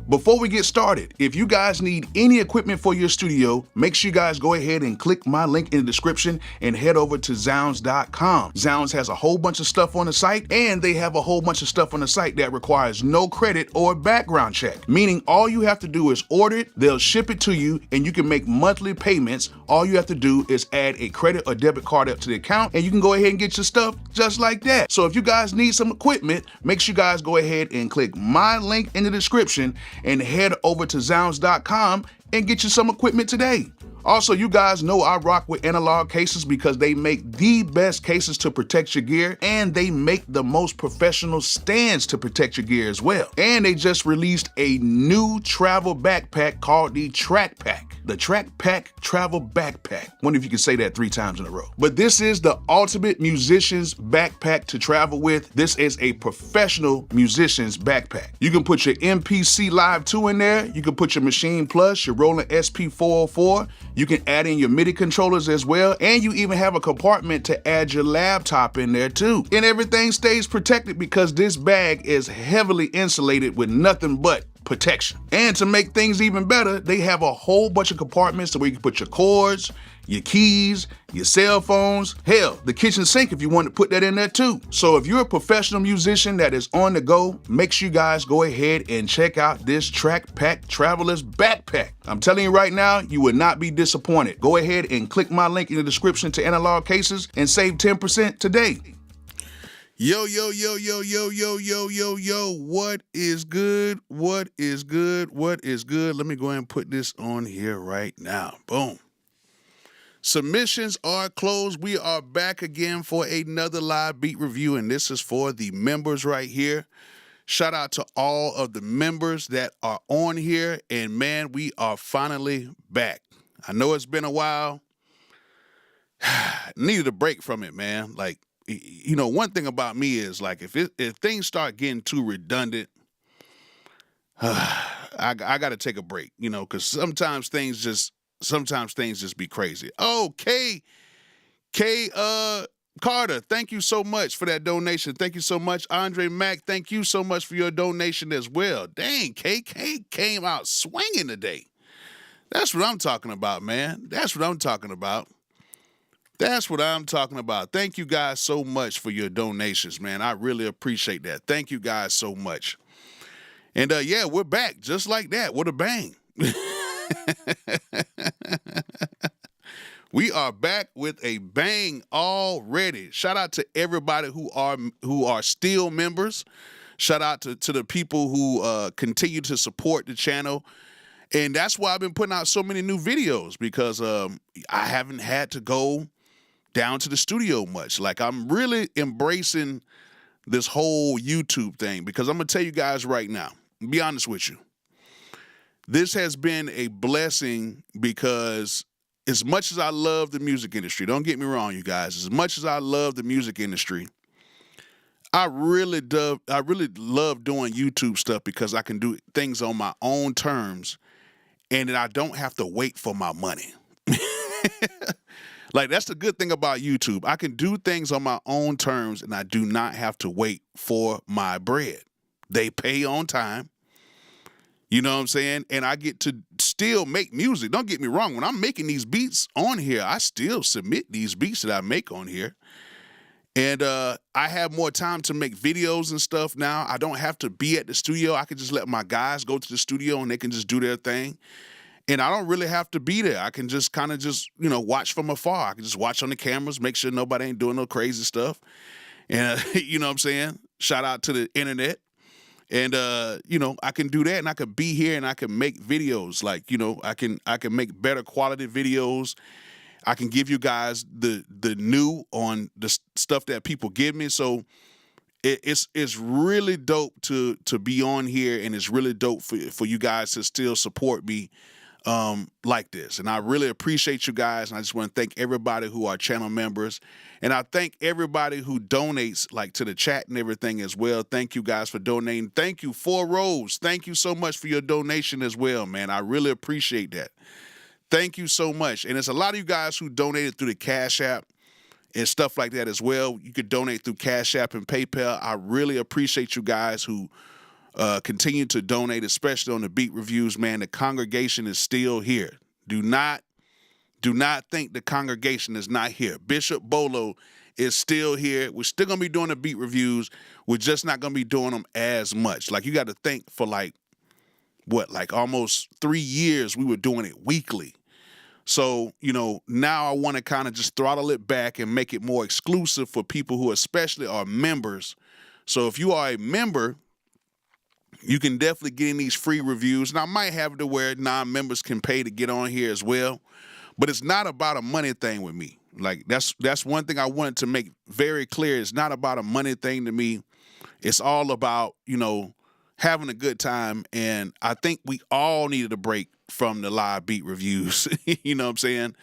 Before we get started, if you guys need any equipment for your studio, make sure you guys go ahead and click my link in the description and head over to Zounds.com. Zounds has a whole bunch of stuff on the site, and they have a whole bunch of stuff on the site that requires no credit or background check, meaning all you have to do is order it, they'll ship it to you, and you can make monthly payments. All you have to do is add a credit or debit card up to the account, and you can go ahead and get your stuff just like that. So if you guys need some equipment, make sure you guys go ahead and click my link in the description and head over to Zounds.com and get you some equipment today. Also, you guys know I rock with Analog Cases because they make the best cases to protect your gear, and they make the most professional stands to protect your gear as well. And they just released a new travel backpack called the Track Pack. The Track Pack Travel Backpack. Wonder if you can say that 3 times in a row. But this is the ultimate musician's backpack to travel with. This is a professional musician's backpack. You can put your MPC Live 2 in there. You can put your Machine Plus, your Roland SP404. You can add in your MIDI controllers as well. And you even have a compartment to add your laptop in there too. And everything stays protected because this bag is heavily insulated with nothing but protection. And to make things even better, they have a whole bunch of compartments where you can put your cords, your keys, your cell phones, hell, the kitchen sink if you want to put that in there too. So if you're a professional musician that is on the go, make sure you guys go ahead and check out this Track Pack Traveler's Backpack. I'm telling you right now, you will not be disappointed. Go ahead and click my link in the description to Analog Cases and save 10% today. Yo, yo, yo, yo, yo, yo, yo, yo, yo, what is good? What is good? What is good? Let me go ahead and put this on here right now. Boom. Submissions are closed. We are back again for another live beat review, and this is for the members right here. Shout out to all of the members that are on here, and man, we are finally back. I know it's been a while. Needed a break from it, man. Like, you know, one thing about me is like if things start getting too redundant, I got to take a break, you know, because sometimes things just be crazy. Oh, K Carter, thank you so much for that donation. Thank you so much. Andre Mack, thank you so much for your donation as well. Dang, K came out swinging today. That's what I'm talking about, man. That's what I'm talking about. That's what I'm talking about. Thank you guys so much for your donations, man. I really appreciate that. Thank you guys so much. And yeah, we're back just like that with a bang. We are back with a bang already. Shout out to everybody who are still members. Shout out to the people who continue to support the channel. And that's why I've been putting out so many new videos, because I haven't had to go down to the studio much. Like, I'm really embracing this whole YouTube thing, because I'm gonna tell you guys right now, be honest with you, this has been a blessing, because as much as I love the music industry, don't get me wrong, you guys, as much as I love the music industry, I really love doing YouTube stuff, because I can do things on my own terms, and then I don't have to wait for my money. Like, that's the good thing about YouTube. I can do things on my own terms, and I do not have to wait for my bread. They pay on time. You know what I'm saying? And I get to still make music. Don't get me wrong. When I'm making these beats on here, I still submit these beats that I make on here. And I have more time to make videos and stuff now. I don't have to be at the studio. I can just let my guys go to the studio, and they can just do their thing. And I don't really have to be there. I can just kind of just, you know, watch from afar. I can just watch on the cameras, make sure nobody ain't doing no crazy stuff. And, you know what I'm saying? Shout out to the internet. And, you know, I can do that, and I can be here, and I can make videos. Like, you know, I can make better quality videos. I can give you guys the new on the stuff that people give me. So it's really dope to be on here, and it's really dope for you guys to still support me like this. And I really appreciate you guys. And I just want to thank everybody who are channel members. And I thank everybody who donates, like, to the chat and everything as well. Thank you guys for donating. Thank you, 4 Rows. Thank you so much for your donation as well, man. I really appreciate that. Thank you so much. And there's a lot of you guys who donated through the Cash App and stuff like that as well. You could donate through Cash App and PayPal. I really appreciate you guys who Continue to donate, especially on the beat reviews, man. The congregation is still here. Do not think the congregation is not here. Bishop Bolo is still here. We're still going to be doing the beat reviews. We're just not going to be doing them as much. Like, you got to think for like almost 3 years we were doing it weekly. So, now I want to kind of just throttle it back and make it more exclusive for people who especially are members. So if you are a member, you can definitely get in these free reviews. And I might have it to where non-members can pay to get on here as well. But it's not about a money thing with me. Like, that's one thing I wanted to make very clear. It's not about a money thing to me. It's all about, having a good time. And I think we all needed a break from the live beat reviews. You know what I'm saying?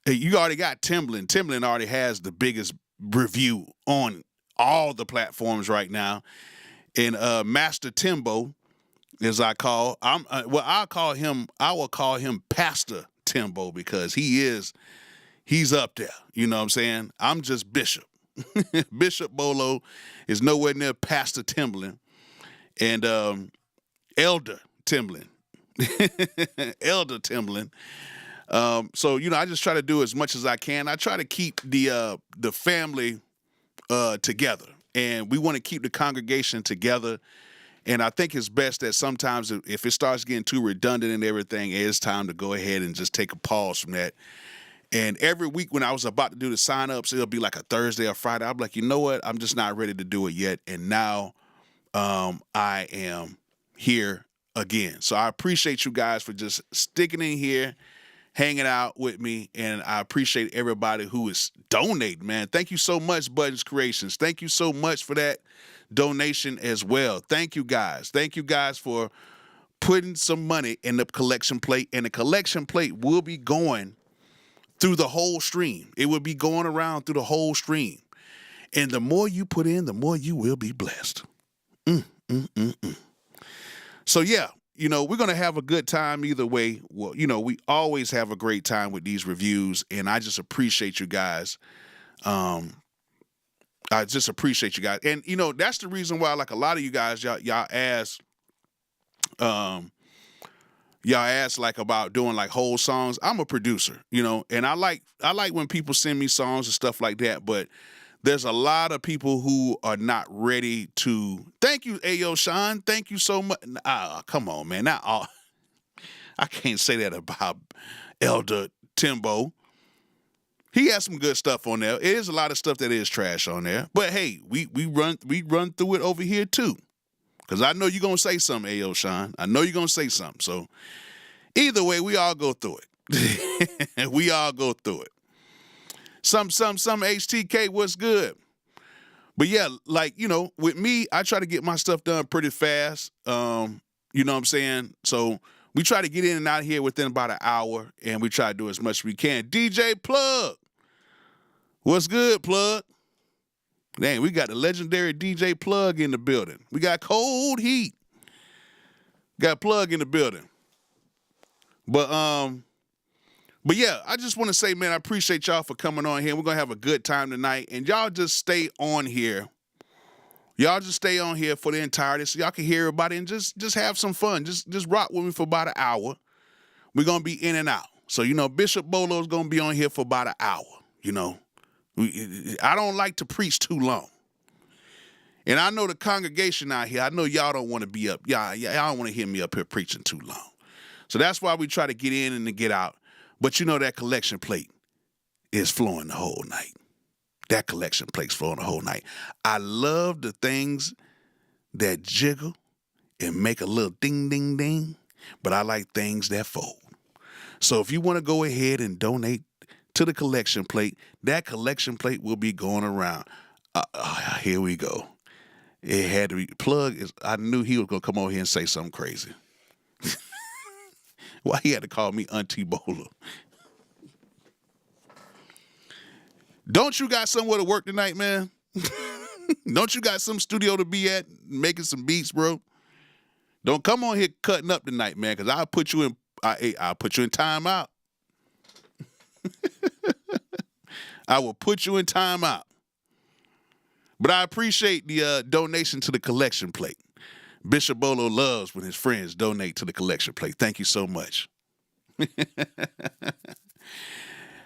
You already got Timbaland. Timbaland already has the biggest review on all the platforms right now. And Master Timbo, as I will call him Pastor Timbo, because he's up there. You know what I'm saying? I'm just Bishop. Bishop Bolo is nowhere near Pastor Timbaland. And Elder Timbaland. Elder Timbaland. So, I just try to do as much as I can. I try to keep the family together. And we want to keep the congregation together. And I think it's best that sometimes if it starts getting too redundant and everything, it's time to go ahead and just take a pause from that. And every week when I was about to do the sign-ups, it'll be like a Thursday or Friday. I'm like, you know what? I'm just not ready to do it yet. And now I am here again. So I appreciate you guys for just sticking in here, hanging out with me, and I appreciate everybody who is donating, man. Thank you so much, Budget's Creations. Thank you so much for that donation as well. Thank you guys. Thank you guys for putting some money in the collection plate, and the collection plate will be going through the whole stream. It will be going around through the whole stream. And the more you put in, the more you will be blessed. So yeah, we're going to have a good time either way. Well, we always have a great time with these reviews, and I just appreciate you guys. I just appreciate you guys. And, that's the reason why, like, a lot of you guys, y'all ask like about doing like whole songs. I'm a producer, and I like when people send me songs and stuff like that, but there's a lot of people who are not ready to. Thank you, Ayo Sean. Thank you so much. Come on, man. I can't say that about Elder Timbo. He has some good stuff on there. It is a lot of stuff that is trash on there. But hey, we run through it over here too. Because I know you're going to say something, Ayo Sean. I know you're going to say something. So either way, we all go through it. We all go through it. Some HTK, what's good? But yeah, like, with me, I try to get my stuff done pretty fast. You know what I'm saying? So we try to get in and out here within about an hour, and we try to do as much as we can. DJ Plug. What's good, Plug? Dang, we got the legendary DJ Plug in the building. We got Cold Heat. Got Plug in the building. But yeah, I just want to say, man, I appreciate y'all for coming on here. We're going to have a good time tonight. And y'all just stay on here. Y'all just stay on here for the entirety so y'all can hear everybody and just have some fun. Just rock with me for about an hour. We're going to be in and out. So, Bishop Bolo is going to be on here for about an hour. I don't like to preach too long. And I know the congregation out here, I know y'all don't want to be up. Y'all don't want to hear me up here preaching too long. So that's why we try to get in and to get out. But that collection plate is flowing the whole night. That collection plate's flowing the whole night. I love the things that jiggle and make a little ding, ding, ding. But I like things that fold. So if you want to go ahead and donate to the collection plate, that collection plate will be going around. Here we go. It had to be. Plug is. I knew he was going to come over here and say something crazy. Why he had to call me Auntie Bolo? Don't you got somewhere to work tonight, man? Don't you got some studio to be at making some beats, bro? Don't come on here cutting up tonight, man, because I'll put you in timeout. I will put you in timeout. But I appreciate the donation to the collection plate. Bishop Bolo loves when his friends donate to the collection plate. Thank you so much.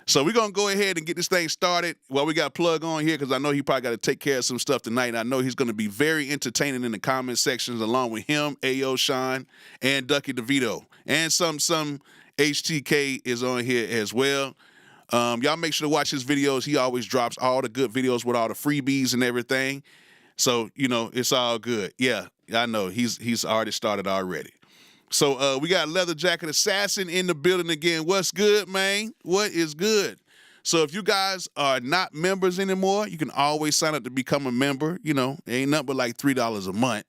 So we're going to go ahead and get this thing started while we got Plug on here, because I know he probably got to take care of some stuff tonight. And I know he's going to be very entertaining in the comment sections, along with him, Ayo Sean, and Ducky DeVito. And some HTK is on here as well. Y'all make sure to watch his videos. He always drops all the good videos with all the freebies and everything. So, you know, it's all good. Yeah, I know. He's already started already. So we got Leather Jacket Assassin in the building again. What's good, man? What is good? So if you guys are not members anymore, you can always sign up to become a member. You know, it ain't nothing but like $3 a month.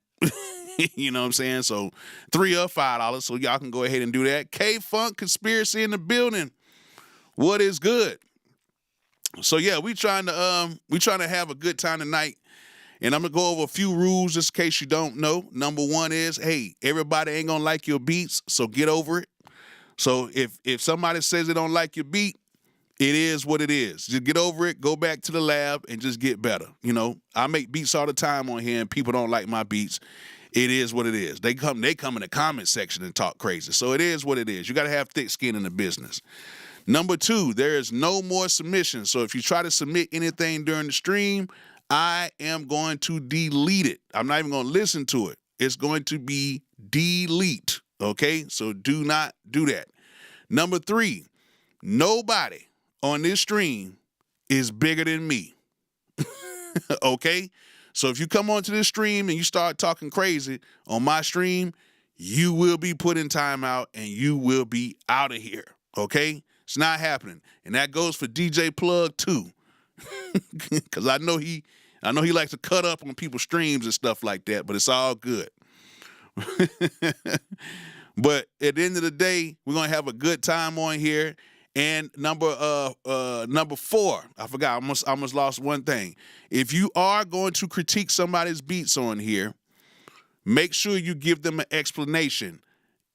You know what I'm saying? So $3 or $5. So y'all can go ahead and do that. K-Funk Conspiracy in the building. What is good? So yeah, we trying to have a good time tonight. And I'm going to go over a few rules just in case you don't know. Number one is, hey, everybody ain't going to like your beats, so get over it. So if somebody says they don't like your beat, it is what it is. Just get over it, go back to the lab, and just get better. You know, I make beats all the time on here, and people don't like my beats. It is what it is. They come in the comment section and talk crazy. So it is what it is. You got to have thick skin in the business. Number two, there is no more submissions. So if you try to submit anything during the stream, I am going to delete it. I'm not even going to listen to it. It's going to be delete, okay? So do not do that. Number three, nobody on this stream is bigger than me, okay? So if you come onto this stream and you start talking crazy on my stream, you will be put in timeout and you will be out of here, okay? It's not happening. And that goes for DJ Plug too. Because I know he likes to cut up on people's streams and stuff like that, but it's all good. But at the end of the day, we're gonna have a good time on here. And number four, I forgot, I almost lost one thing. If you are going to critique somebody's beats on here, make sure you give them an explanation.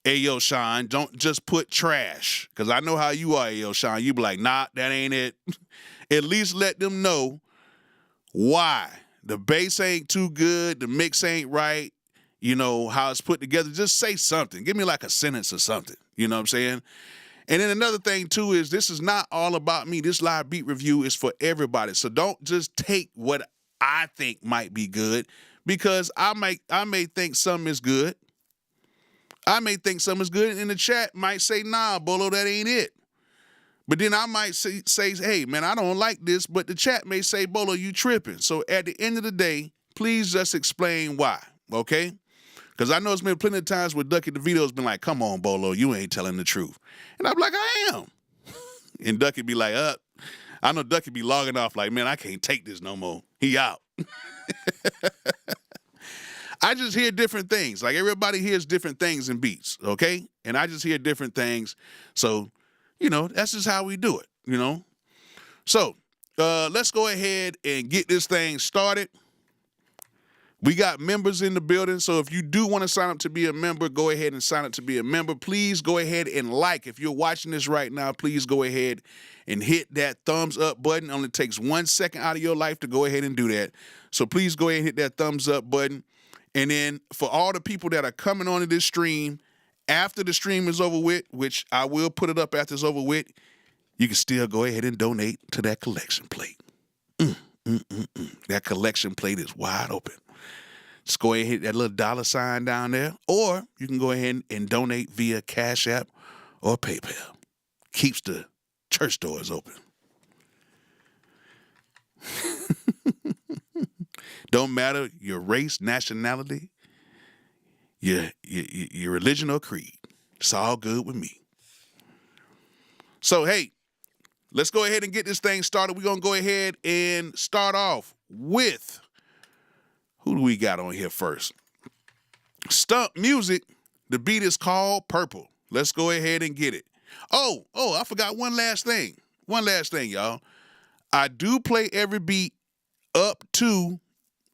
Ayo Sean, don't just put trash. Because I know how you are, Ayo Sean. You be like, nah, that ain't it. At least let them know why. The bass ain't too good, the mix ain't right, you know, how it's put together. Just say something. Give me like a sentence or something. You know what I'm saying? And then another thing, too, is this is not all about me. This live beat review is for everybody. So don't just take what I think might be good, because I may think something is good. I may think something is good, and the chat might say, nah, Bolo, that ain't it. But then I might say, hey, man, I don't like this, but the chat may say, Bolo, you tripping. So at the end of the day, please just explain why, okay? Because I know it's been plenty of times where Ducky DeVito's been like, come on, Bolo, you ain't telling the truth. And I'm like, I am. And Ducky be like, I know Ducky be logging off like, man, I can't take this no more. He out. I just hear different things. Like, everybody hears different things in beats, okay? And I just hear different things. So, you know, that's just how we do it, you know? So, let's go ahead and get this thing started. We got members in the building, so if you do want to sign up to be a member, go ahead and sign up to be a member. Please go ahead and like. If you're watching this right now, please go ahead and hit that thumbs up button. It only takes 1 second out of your life to go ahead and do that. So please go ahead and hit that thumbs up button. And then for all the people that are coming onto this stream, after the stream is over with, which I will put it up after it's over with, you can still go ahead and donate to that collection plate. That collection plate is wide open. Just go ahead and hit that little $sign down there, or you can go ahead and donate via Cash App or PayPal. Keeps the church doors open. Don't matter your race, nationality, your religion or creed. It's all good with me. So, hey, let's go ahead and get this thing started. We're going to go ahead and start off with, who do we got on here first? Stump Music. The beat is called Purple. Let's go ahead and get it. Oh, I forgot one last thing. One last thing, y'all. I do play every beat up to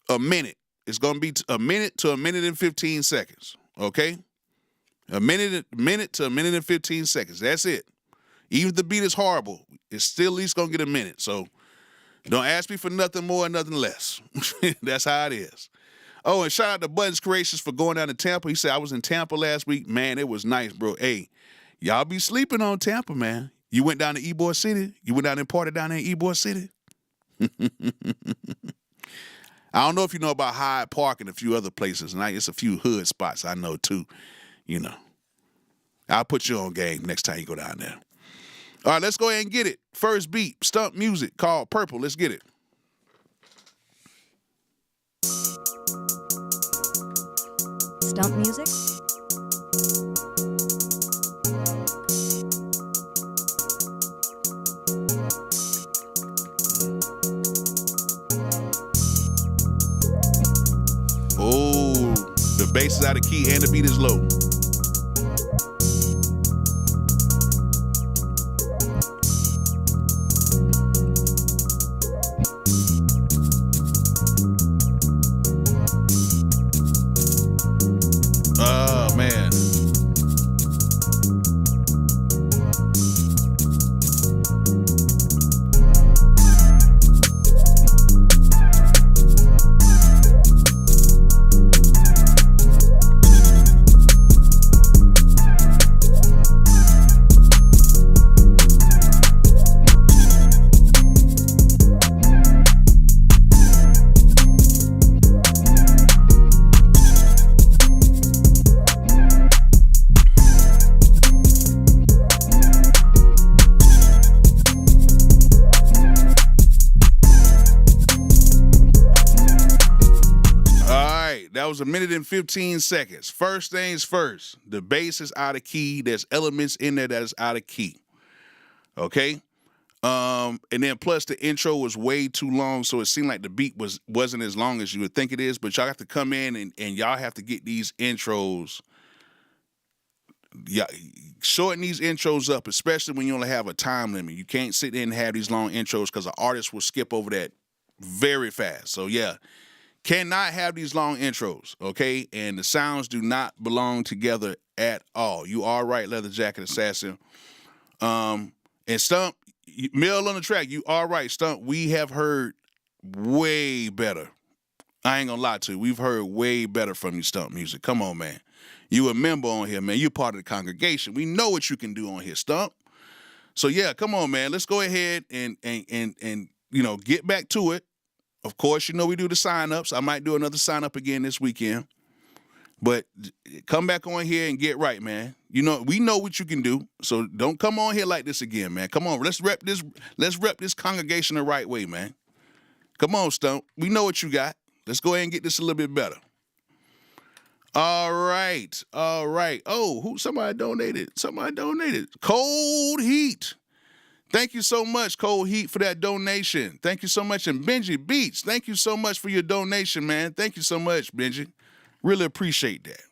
a minute. It's going to be a minute to a minute and 15 seconds, okay? A minute to a minute and 15 seconds. That's it. Even if the beat is horrible, it's still at least going to get a minute. So don't ask me for nothing more or nothing less. That's how it is. Oh, and shout out to Buttons Creations for going down to Tampa. He said, I was in Tampa last week. Man, it was nice, bro. Hey, y'all be sleeping on Tampa, man. You went down to Ybor City? You went down and partied down there in Ybor City? I don't know if you know about Hyde Park and a few other places, and it's a few hood spots I know too, you know. I'll put you on game next time you go down there. All right, let's go ahead and get it. First beat, Stump music called Purple. Let's get it. Stump music. Oh, the bass is out of key and the beat is low. Oh, man. That was 1 minute and 15 seconds. First things first, the bass is out of key. There's elements in there that is out of key. Okay? And then plus the intro was way too long, so it seemed like the beat wasn't as long as you would think it is, but y'all have to come in and y'all have to get these intros. Yeah, shorten these intros up, especially when you only have a time limit. You can't sit there and have these long intros because an artist will skip over that very fast. So yeah. Cannot have these long intros, okay? And the sounds do not belong together at all. You are right, Leather Jacket Assassin. And Stump, Mill on the track, you are right, Stump. We have heard way better. I ain't gonna lie to you. We've heard way better from you, Stump Music. Come on, man. You a member on here, man. You're part of the congregation. We know what you can do on here, Stump. So yeah, come on, man. Let's go ahead and you know, get back to it. Of course, you know we do the sign-ups. I might do another sign-up again this weekend. But come back on here and get right, man. You know, we know what you can do. So don't come on here like this again, man. Come on, let's rep this congregation the right way, man. Come on, Stump. We know what you got. Let's go ahead and get this a little bit better. All right. All right. Oh, somebody donated. Somebody donated. Cold Heat. Thank you so much, Cold Heat, for that donation. Thank you so much. And Benji Beats, thank you so much for your donation, man. Thank you so much, Benji. Really appreciate that.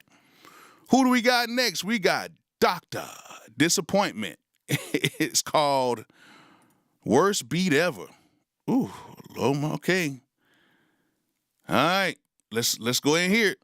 Who do we got next? We got Dr. Disappointment. It's called Worst Beat Ever. Ooh, okay. All right, let's go ahead and hear it.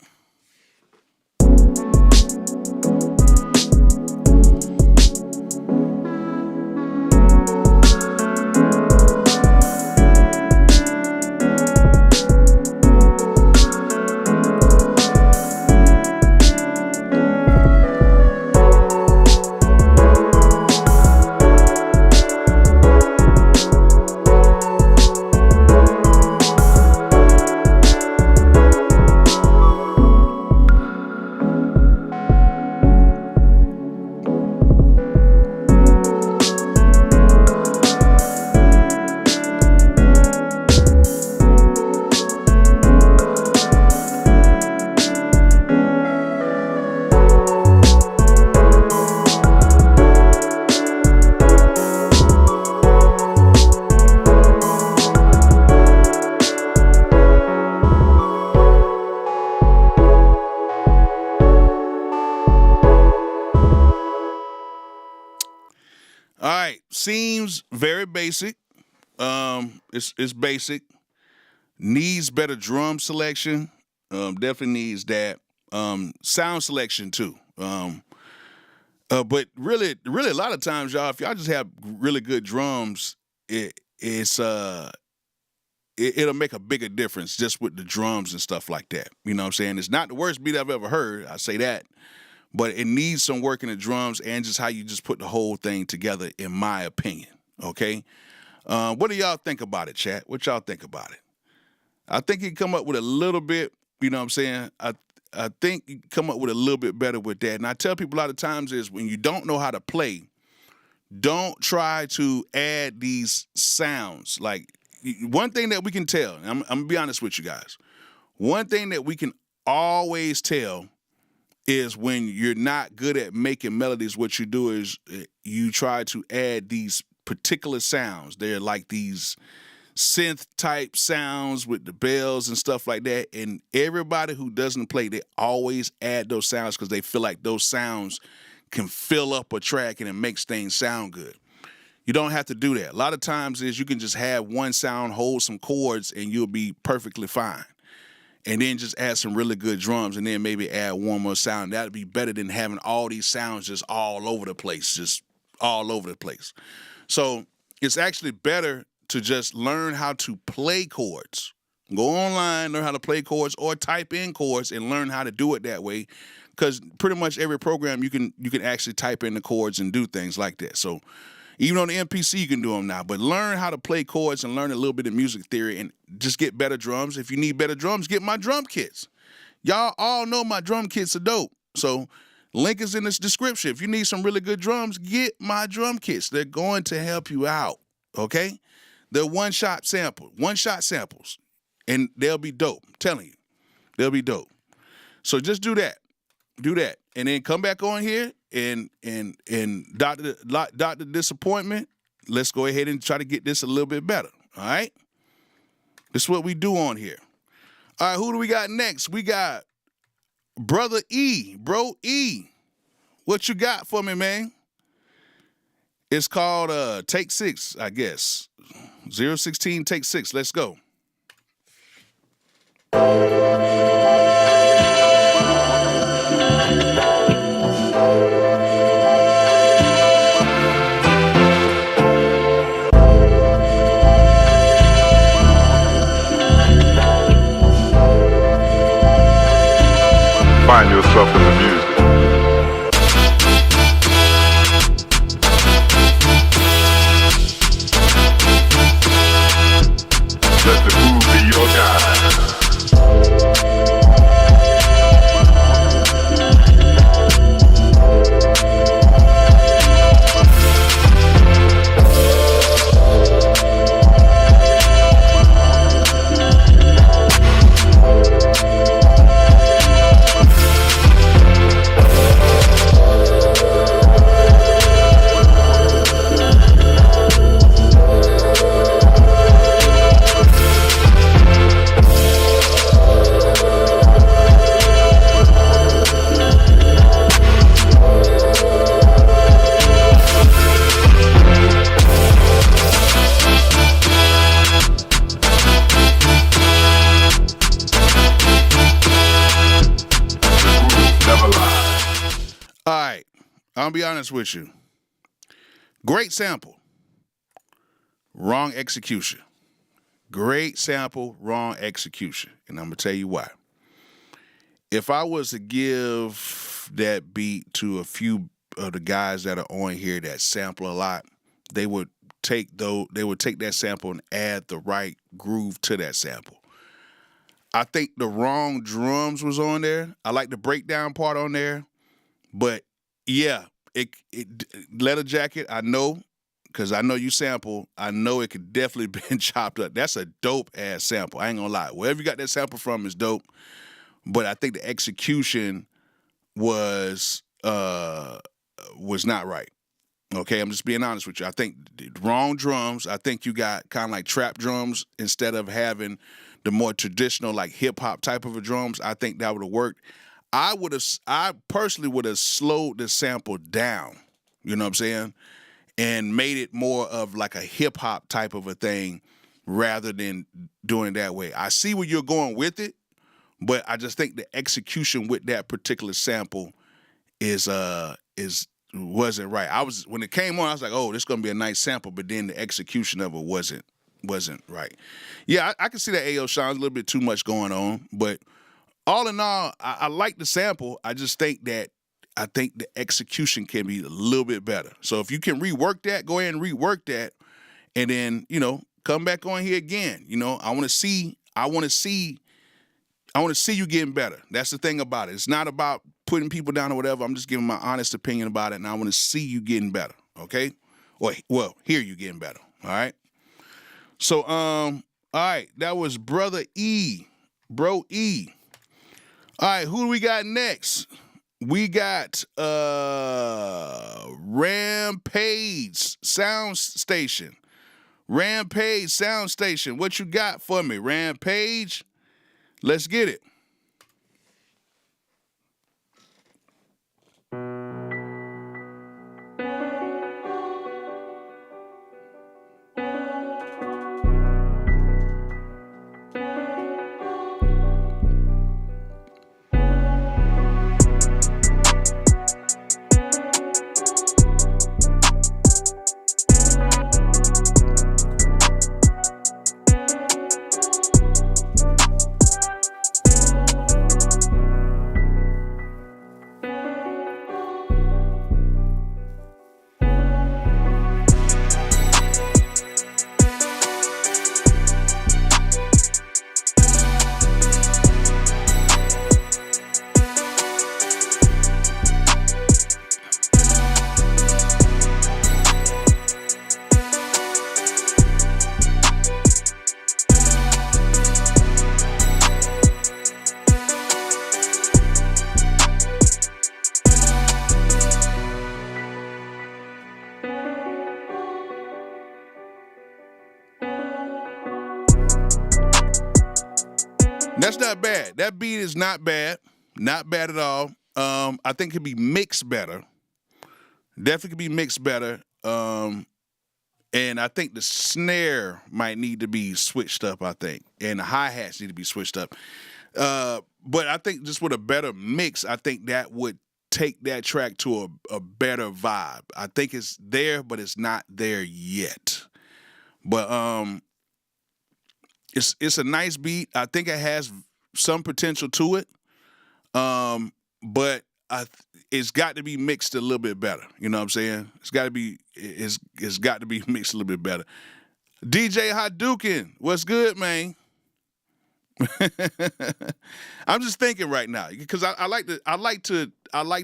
Seems very basic. It's basic. Needs better drum selection. Definitely needs that. Sound selection too. But really, a lot of times, y'all, if y'all just have really good drums, it's it'll make a bigger difference just with the drums and stuff like that. You know what I'm saying? It's not the worst beat I've ever heard, I say that, but it needs some work in the drums and just how you just put the whole thing together, in my opinion, okay? What do y'all think about it, chat? What y'all think about it? I think you come up with a little bit, you know what I'm saying? I think you come up with a little bit better with that. And I tell people a lot of times is when you don't know how to play, don't try to add these sounds. Like, one thing that we can tell, and I'm going to be honest with you guys, one thing that we can always tell is when you're not good at making melodies, what you do is you try to add these particular sounds. They're like these synth type sounds with the bells and stuff like that. And everybody who doesn't play, they always add those sounds because they feel like those sounds can fill up a track and it makes things sound good. You don't have to do that. A lot of times is you can just have one sound, hold some chords, and you'll be perfectly fine. And then just add some really good drums and then maybe add one more sound. That'd be better than having all these sounds just all over the place, So it's actually better to just learn how to play chords. Go online, learn how to play chords, or type in chords and learn how to do it that way. Because pretty much every program you can actually type in the chords and do things like that. So even on the MPC you can do them now. But learn how to play chords and learn a little bit of music theory and just get better drums. If you need better drums, get my drum kits. Y'all all know my drum kits are dope. So link is in this description. If you need some really good drums, get my drum kits. They're going to help you out, okay? They're one-shot samples, and they'll be dope. I'm telling you, they'll be dope. So just do that, and then come back on here and Dr. Disappointment. Let's go ahead and try to get this a little bit better. All right, this is what we do on here. All right, who do we got next? We got Brother E, Bro E. What you got for me, man? It's called Take 6, I guess. 016 Take 6. Let's go. Find yourself in the music. Let the groove be your guide. I'll be honest with you. Great sample, wrong execution. Great sample, wrong execution. And I'm going to tell you why. If I was to give that beat to a few of the guys that are on here that sample a lot, they would take that sample and add the right groove to that sample. I think the wrong drums was on there. I like the breakdown part on there. But yeah, it Leather Jacket, I know, because I know you sample. I know it could definitely been chopped up. That's a dope ass sample. I ain't gonna lie. Wherever you got that sample from is dope. But I think the execution was not right. Okay, I'm just being honest with you. I think the wrong drums. I think you got kind of like trap drums instead of having the more traditional like hip hop type of a drums. I think that would have worked. I personally would have slowed the sample down, you know what I'm saying, and made it more of like a hip hop type of a thing rather than doing it that way. I see where you're going with it, but I just think the execution with that particular sample wasn't right. When it came on, I was like, oh, this is gonna be a nice sample, but then the execution of it wasn't wasn't right. Yeah, I can see that AO Sean's a little bit too much going on, but all in all, I like the sample. I just think that the execution can be a little bit better. So if you can rework that, go ahead and rework that, and then come back on here again. I want to see you getting better. That's the thing about it. It's not about putting people down or whatever. I'm just giving my honest opinion about it, and I want to see you getting better. Okay, well, hear you getting better. All right. So all right, that was Brother E, Bro E. All right, who do we got next? We got Rampage Sound Station. Rampage Sound Station. What you got for me, Rampage? Let's get it. That's not bad. That beat is not bad. Not bad at all. I think it could be mixed better. Definitely could be mixed better. And I think the snare might need to be switched up, I think. And the hi-hats need to be switched up. But I think just with a better mix, I think that would take that track to a better vibe. I think it's there, but it's not there yet. But it's a nice beat. I think it has some potential to it. But it's got to be mixed a little bit better. You know what I'm saying? It's got to be mixed a little bit better. DJ Hadouken, what's good, man? I'm just thinking right now because I like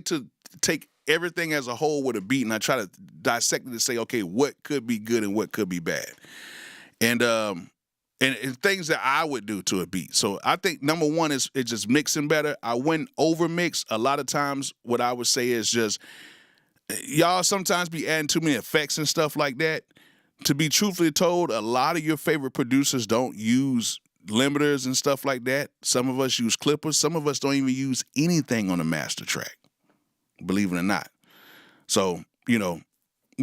to take everything as a whole with a beat, and I try to dissect it to say, okay, what could be good and what could be bad, and things that I would do to a beat. So I think number one is it's just mixing better. I wouldn't over mix. A lot of times, what I would say is just y'all sometimes be adding too many effects and stuff like that. To be truthfully told, a lot of your favorite producers don't use limiters and stuff like that. Some of us use clippers. Some of us don't even use anything on a master track, believe it or not. So, we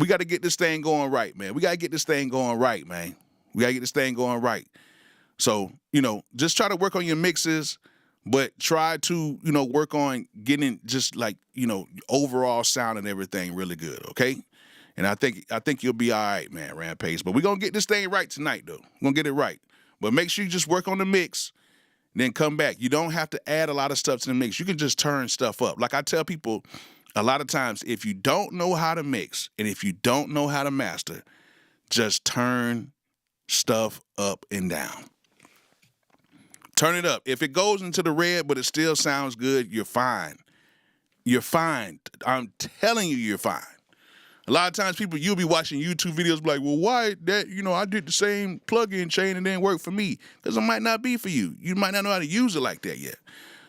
got to get this thing going right, man. We got to get this thing going right, man. We got to get this thing going right. So, just try to work on your mixes, but try to, work on getting just like, overall sound and everything really good, okay? And I think you'll be all right, man, Rampage. But we're going to get this thing right tonight, though. We're going to get it right. But make sure you just work on the mix, then come back. You don't have to add a lot of stuff to the mix. You can just turn stuff up. Like I tell people a lot of times, if you don't know how to mix and if you don't know how to master, just turn stuff up and down. Turn it up. If it goes into the red, but it still sounds good, you're fine. You're fine. I'm telling you, you're fine. A lot of times you'll be watching YouTube videos be like, well, why that, I did the same plug-in chain and it didn't work for me. Because it might not be for you. You might not know how to use it like that yet.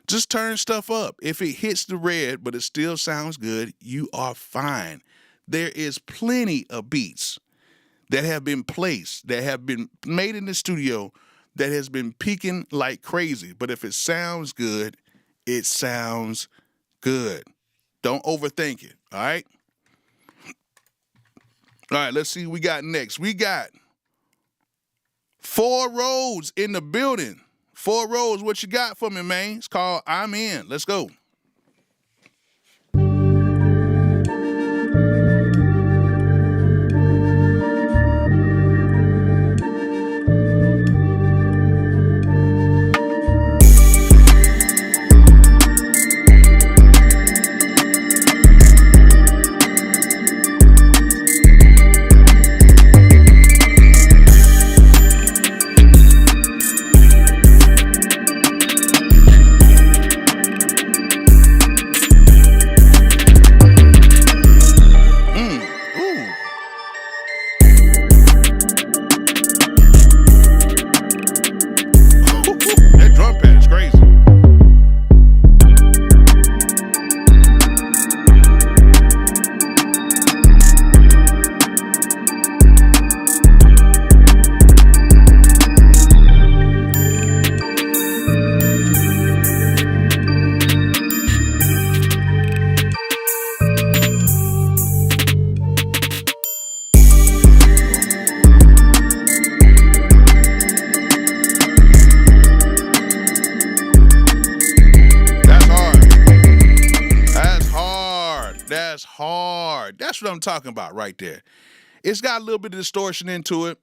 Just turn stuff up. If it hits the red, but it still sounds good, you are fine. There is plenty of beats that have been placed, that have been made in the studio, that has been peaking like crazy. But if it sounds good, it sounds good. Don't overthink it, all right? All right, let's see what we got next. We got 4 Roads in the building. 4 Roads, what you got for me, man? It's called I'm In. Let's go. That's hard. That's what I'm talking about right there. It's got a little bit of distortion into it.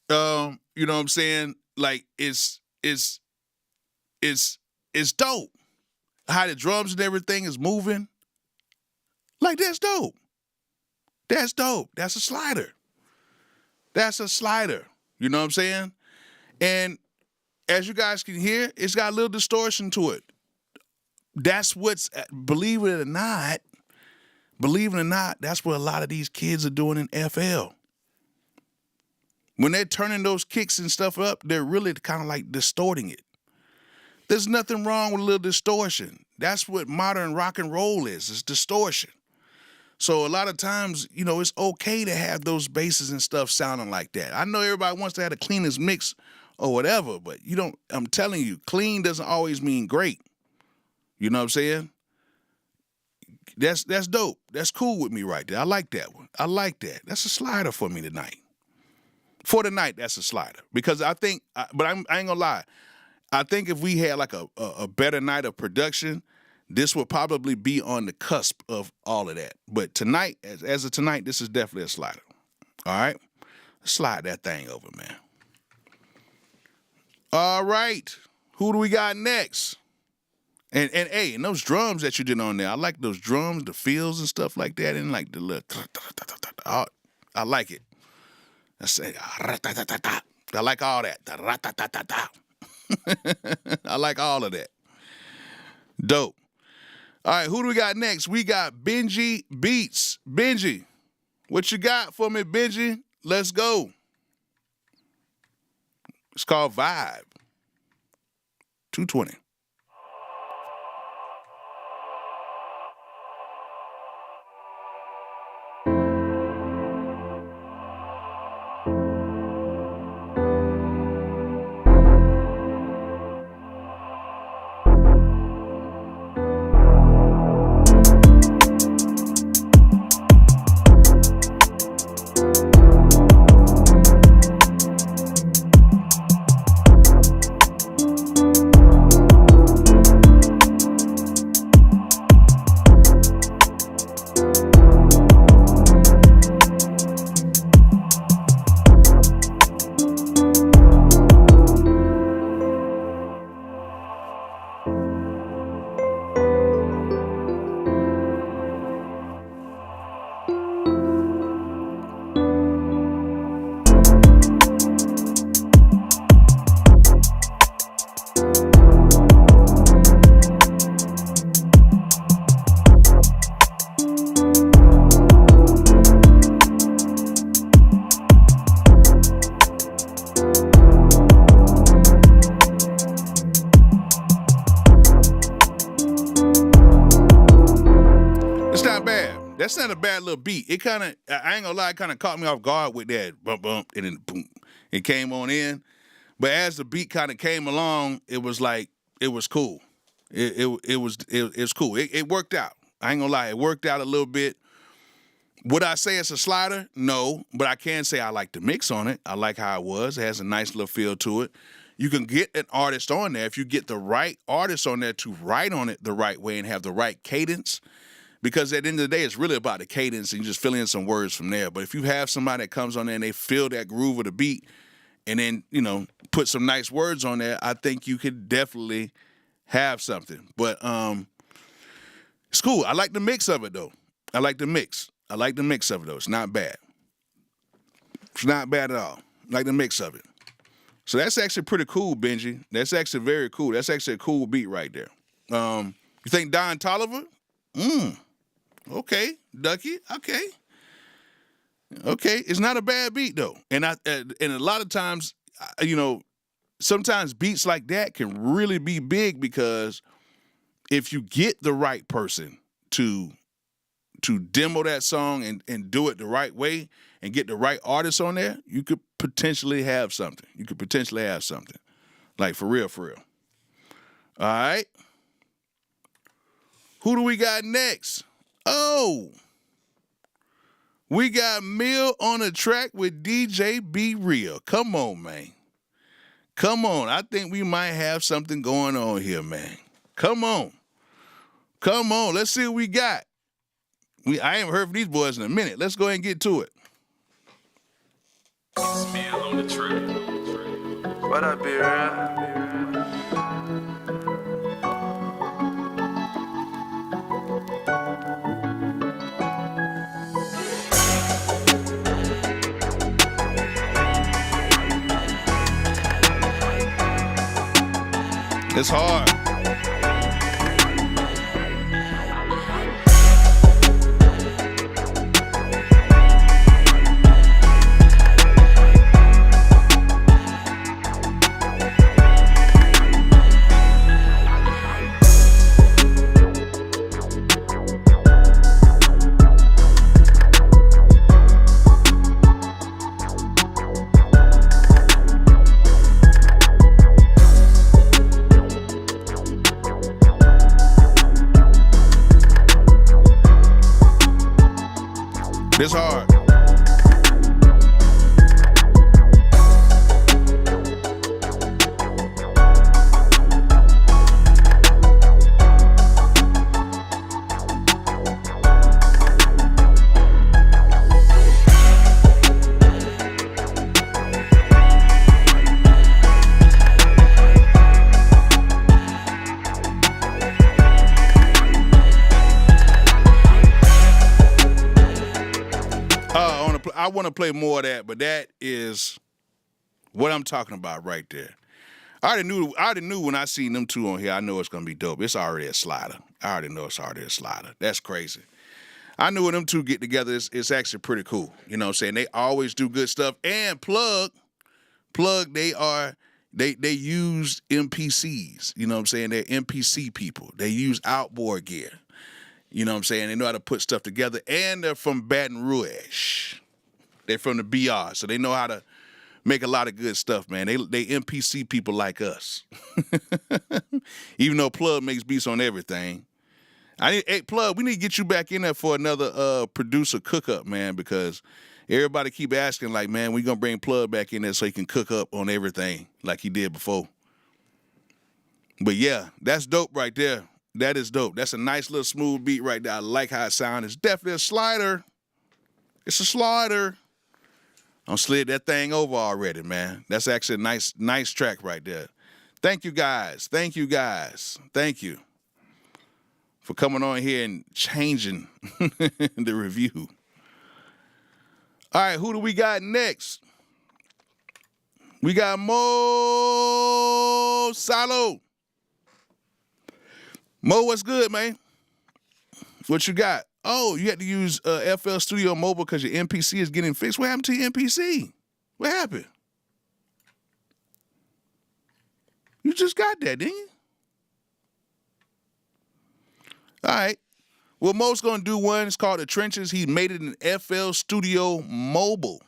You know what I'm saying? Like it's dope. How the drums and everything is moving. Like that's dope. That's dope. That's a slider. That's a slider. You know what I'm saying? And as you guys can hear, it's got a little distortion to it. That's what's, believe it or not, that's what a lot of these kids are doing in FL. When they're turning those kicks and stuff up, they're really kind of like distorting it. There's nothing wrong with a little distortion. That's what modern rock and roll is. It's distortion. So a lot of times, you know, it's okay to have those basses and stuff sounding like that. I know everybody wants to have the cleanest mix or whatever, but you don't, I'm telling you, clean doesn't always mean great. You know what I'm saying? That's dope. That's cool with me right there. I like that one. I like that. That's a slider for me tonight. For tonight, that's a slider. Because I think, but I ain't gonna lie, I think if we had like a better night of production, this would probably be on the cusp of all of that. But tonight, as of tonight, this is definitely a slider. All right? Slide that thing over, man. All right. Who do we got next? And hey, and those drums that you did on there, I like those drums, the fills and stuff like that, and like the little, I like it. I say, I like all that. I like all of that. Dope. All right, who do we got next? We got Benji Beats. Benji, what you got for me, Benji? Let's go. It's called Vibe. 220. That's not a bad little beat. It kind of, I ain't gonna lie, it kind of caught me off guard with that bump, bump, and then boom, it came on in. But as the beat kind of came along, it was like, it was cool. It was cool. It worked out. I ain't gonna lie, it worked out a little bit. Would I say it's a slider? No, but I can say I like the mix on it. I like how it was. It has a nice little feel to it. You can get an artist on there if you get the right artist on there to write on it the right way and have the right cadence. Because at the end of the day, it's really about the cadence and you just fill in some words from there. But if you have somebody that comes on there and they feel that groove of the beat and then, you know, put some nice words on there, I think you could definitely have something. But it's cool. I like the mix of it, though. I like the mix. I like the mix of it, though. It's not bad. It's not bad at all. I like the mix of it. So that's actually pretty cool, Benji. That's actually very cool. That's actually a cool beat right there. You think Don Tolliver? Okay, Ducky. Okay. It's not a bad beat though, and a lot of times, you know, sometimes beats like that can really be big because if you get the right person to demo that song and do it the right way and get the right artist on there, you could potentially have something. Like for real. All right. Who do we got next? Oh, we got Mill on the track with DJ Be Real. Come on, man. Come on. I think we might have something going on here, man. Come on. Let's see what we got. I ain't heard from these boys in a minute. Let's go ahead and get to it. Spill on the track. What up, B-Real? It's hard. It's hard. I want to play more of that, but that is what I'm talking about right there. I already knew when I seen them two on here, I know it's gonna be dope. It's already a slider. I already know it's already a slider. That's crazy. I knew when them two get together, it's actually pretty cool. You know what I'm saying? They always do good stuff. And Plug, they use MPCs. You know what I'm saying? They're MPC people. They use outboard gear. You know what I'm saying? They know how to put stuff together. And they're from Baton Rouge. They're from the BR, so they know how to make a lot of good stuff, man. They MPC people like us. Even though Plug makes beats on everything. Hey, Plug, we need to get you back in there for another producer cook-up, man, because everybody keep asking, like, man, we going to bring Plug back in there so he can cook up on everything like he did before. But, yeah, that's dope right there. That is dope. That's a nice little smooth beat right there. I like how it sounds. It's definitely a slider. It's a slider. I slid that thing over already, man. That's actually a nice track right there. Thank you, guys. Thank you, guys. Thank you for coming on here and changing the review. All right, who do we got next? We got Mo Salo. Mo, what's good, man? What you got? Oh, you had to use FL Studio Mobile because your MPC is getting fixed. What happened to your MPC? What happened? You just got that, didn't you? All right. Well, Mo's going to do one. It's called The Trenches. He made it in FL Studio Mobile.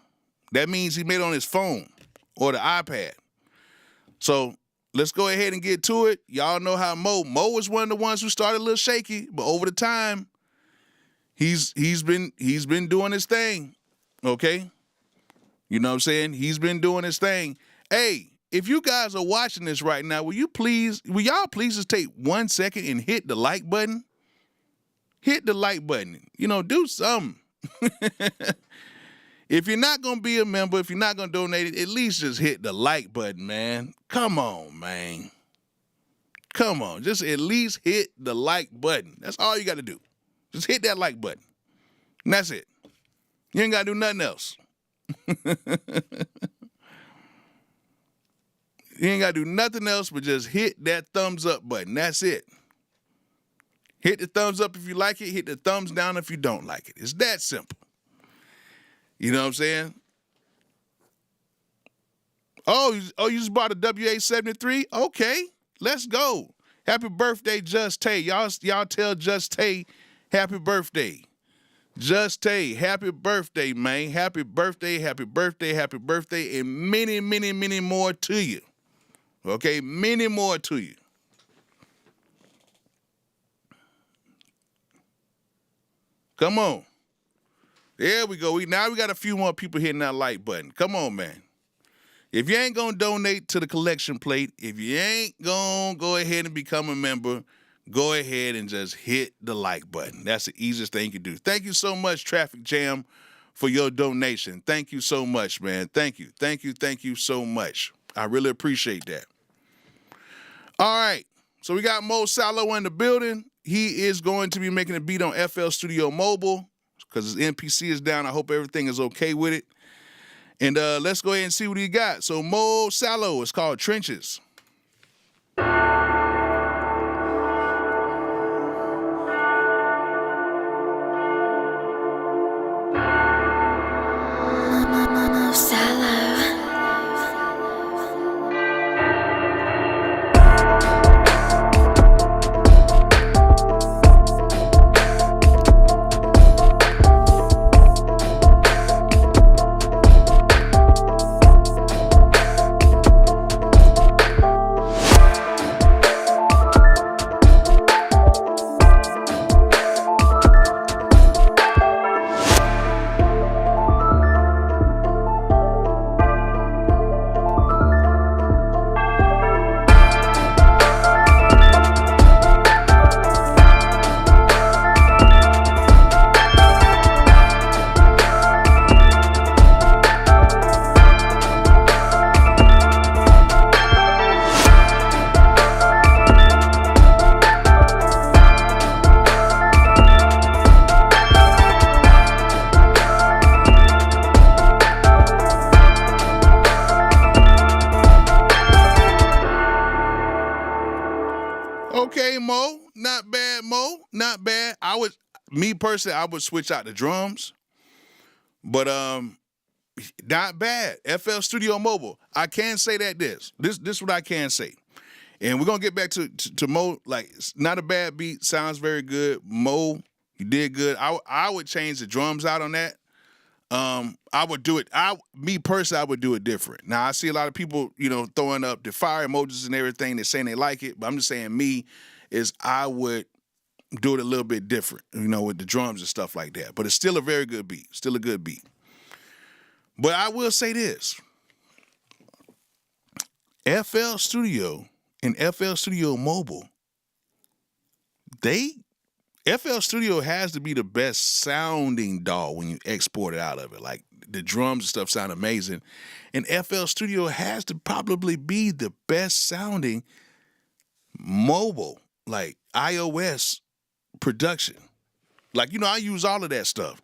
That means he made it on his phone or the iPad. So let's go ahead and get to it. Y'all know how Mo was one of the ones who started a little shaky, but over the time, he's been doing his thing, okay? You know what I'm saying? He's been doing his thing. Hey, if you guys are watching this right now, will y'all please just take 1 second and hit the like button? Hit the like button. You know, do something. If you're not going to be a member, if you're not going to donate it, at least just hit the like button, man. Come on, man. Come on. Just at least hit the like button. That's all you got to do. Just hit that like button. And that's it. You ain't got to do nothing else. You ain't got to do nothing else but just hit that thumbs up button. That's it. Hit the thumbs up if you like it. Hit the thumbs down if you don't like it. It's that simple. You know what I'm saying? Oh, you just bought a WA-73? Okay, let's go. Happy birthday, Just Tay. Y'all tell Just Tay happy birthday. Just Tay, happy birthday, man. Happy birthday, happy birthday, happy birthday, and many, many, many more to you. Okay, many more to you. Come on. There we go. Now we got a few more people hitting that like button. Come on, man. If you ain't going to donate to the collection plate, if you ain't going to go ahead and become a member, go ahead and just hit the like button. That's the easiest thing you can do. Thank you so much, Traffic Jam, for your donation. Thank you so much, man. Thank you. Thank you. Thank you so much. I really appreciate that. All right. So we got Mo Salo in the building. He is going to be making a beat on FL Studio Mobile because his MPC is down. I hope everything is okay with it. And let's go ahead and see what he got. So Mo Salo, it's called Trenches. Okay, Mo, not bad, Mo, not bad. Me personally, I would switch out the drums, but not bad. FL Studio Mobile. I can say that this is what I can say, and we're gonna get back to Mo. Like, it's not a bad beat, sounds very good. Mo, you did good. I would change the drums out on that. I would do it. Me personally, I would do it different. Now I see a lot of people, throwing up the fire emojis and everything. They're saying they like it, but I'm just saying I would do it a little bit different, with the drums and stuff like that. But it's still a very good beat. Still a good beat. But I will say this: FL Studio and FL Studio Mobile, FL Studio has to be the best sounding DAW when you export it out of it. Like, the drums and stuff sound amazing. And FL Studio has to probably be the best sounding mobile, like iOS production. Like, I use all of that stuff.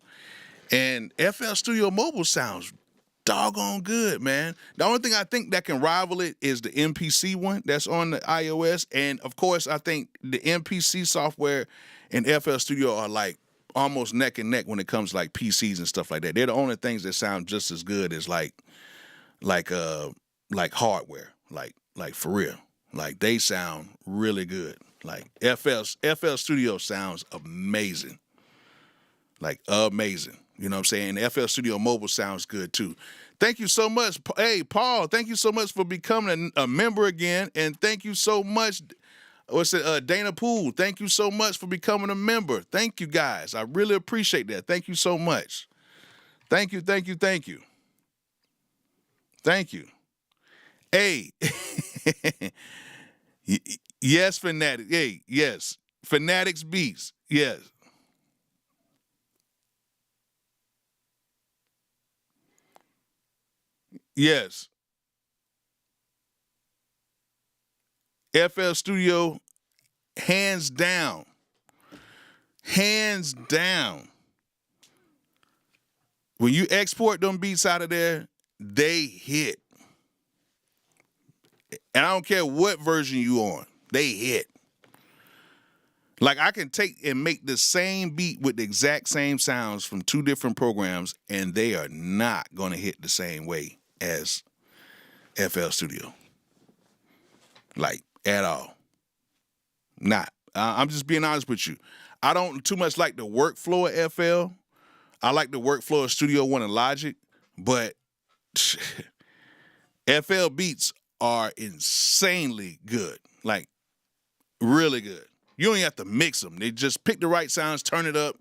And FL Studio Mobile sounds doggone good, man. The only thing I think that can rival it is the MPC one that's on the iOS. And, of course, I think the MPC software and FL Studio are like almost neck and neck when it comes to like PCs and stuff like that. They're the only things that sound just as good as like hardware, like for real. Like, they sound really good. Like, FL Studio sounds amazing. Like, amazing. You know what I'm saying? And FL Studio Mobile sounds good too. Thank you so much. Hey, Paul, thank you so much for becoming a member again. And thank you so much. Dana Poole, thank you so much for becoming a member. Thank you, guys. I really appreciate that. Thank you so much. Thank you, thank you, thank you. Thank you. Hey. Yes, Fanatic. Hey, yes. Fanatics Beats. Yes. Yes. FL Studio, hands down. Hands down. When you export them beats out of there, they hit. And I don't care what version you on, they hit. Like, I can take and make the same beat with the exact same sounds from two different programs, and they are not going to hit the same way as FL Studio. Like, at all. Not. I'm just being honest with you. I don't too much like the workflow of FL. I like the workflow of Studio One and Logic, but FL beats are insanely good. Like, really good. You don't even have to mix them. They just pick the right sounds, turn it up,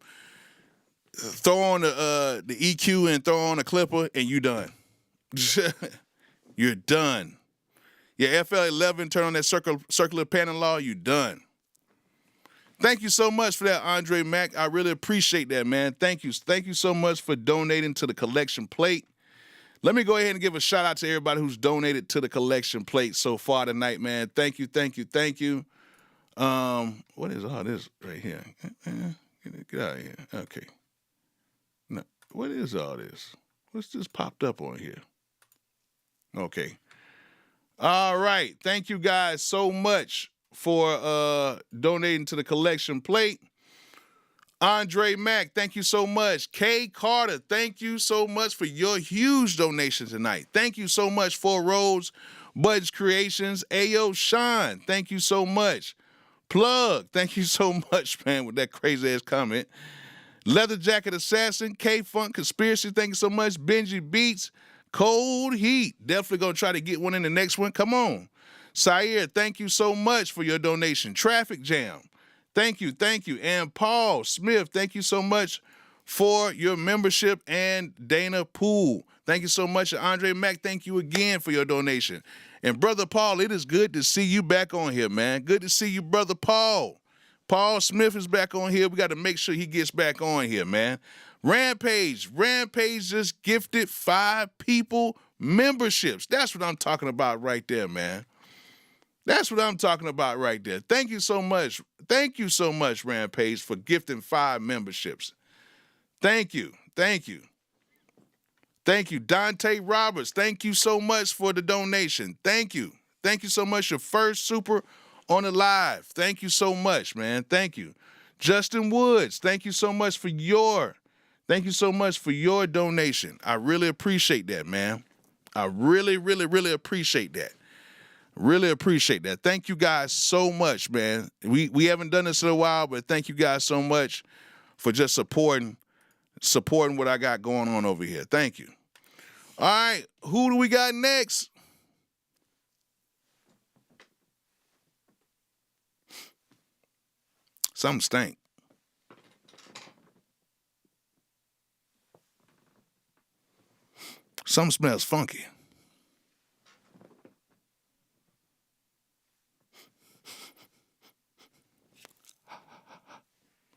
throw on the EQ and throw on a clipper, and you done. You're done. Yeah, FL11, turn on that circular panel law, you done. Thank you so much for that, Andre Mack. I really appreciate that, man. Thank you. Thank you so much for donating to the collection plate. Let me go ahead and give a shout out to everybody who's donated to the collection plate so far tonight, man. Thank you, thank you, thank you. What is all this right here? Get out of here. Okay. No, what is all this? What's this popped up on here? Okay. All right. Thank you guys so much for donating to the collection plate. Andre Mack, thank you so much. Kay Carter, thank you so much for your huge donation tonight. Thank you so much for Rose Buds Creations. Ayo Sean, thank you so much. Plug, thank you so much, man, with that crazy ass comment. Leather Jacket Assassin, K-Funk Conspiracy, thank you so much. Benji Beats, Cold Heat, definitely gonna try to get one in the next one. Come on. Sayer, thank you so much for your donation. Traffic Jam, thank you, thank you. And Paul Smith, thank you so much for your membership. And Dana Poole, thank you so much. And Andre Mack, thank you again for your donation. And Brother Paul, it is good to see you back on here, man. Good to see you, Brother Paul. Paul Smith is back on here. We got to make sure he gets back on here, man. Rampage just gifted 5 people memberships. That's what I'm talking about right there, man. That's what I'm talking about right there. Thank you so much. Thank you so much, Rampage, for gifting 5 memberships. Thank you. Thank you. Thank you. Dante Roberts, thank you so much for the donation. Thank you. Thank you so much. Your first super on the live. Thank you so much, man. Thank you. Justin Woods, thank you so much for your donation. I really appreciate that, man. I really, really, really appreciate that. Really appreciate that. Thank you guys so much, man. We haven't done this in a while, but thank you guys so much for just supporting what I got going on over here. Thank you. All right, who do we got next? Something stink. Something smells funky.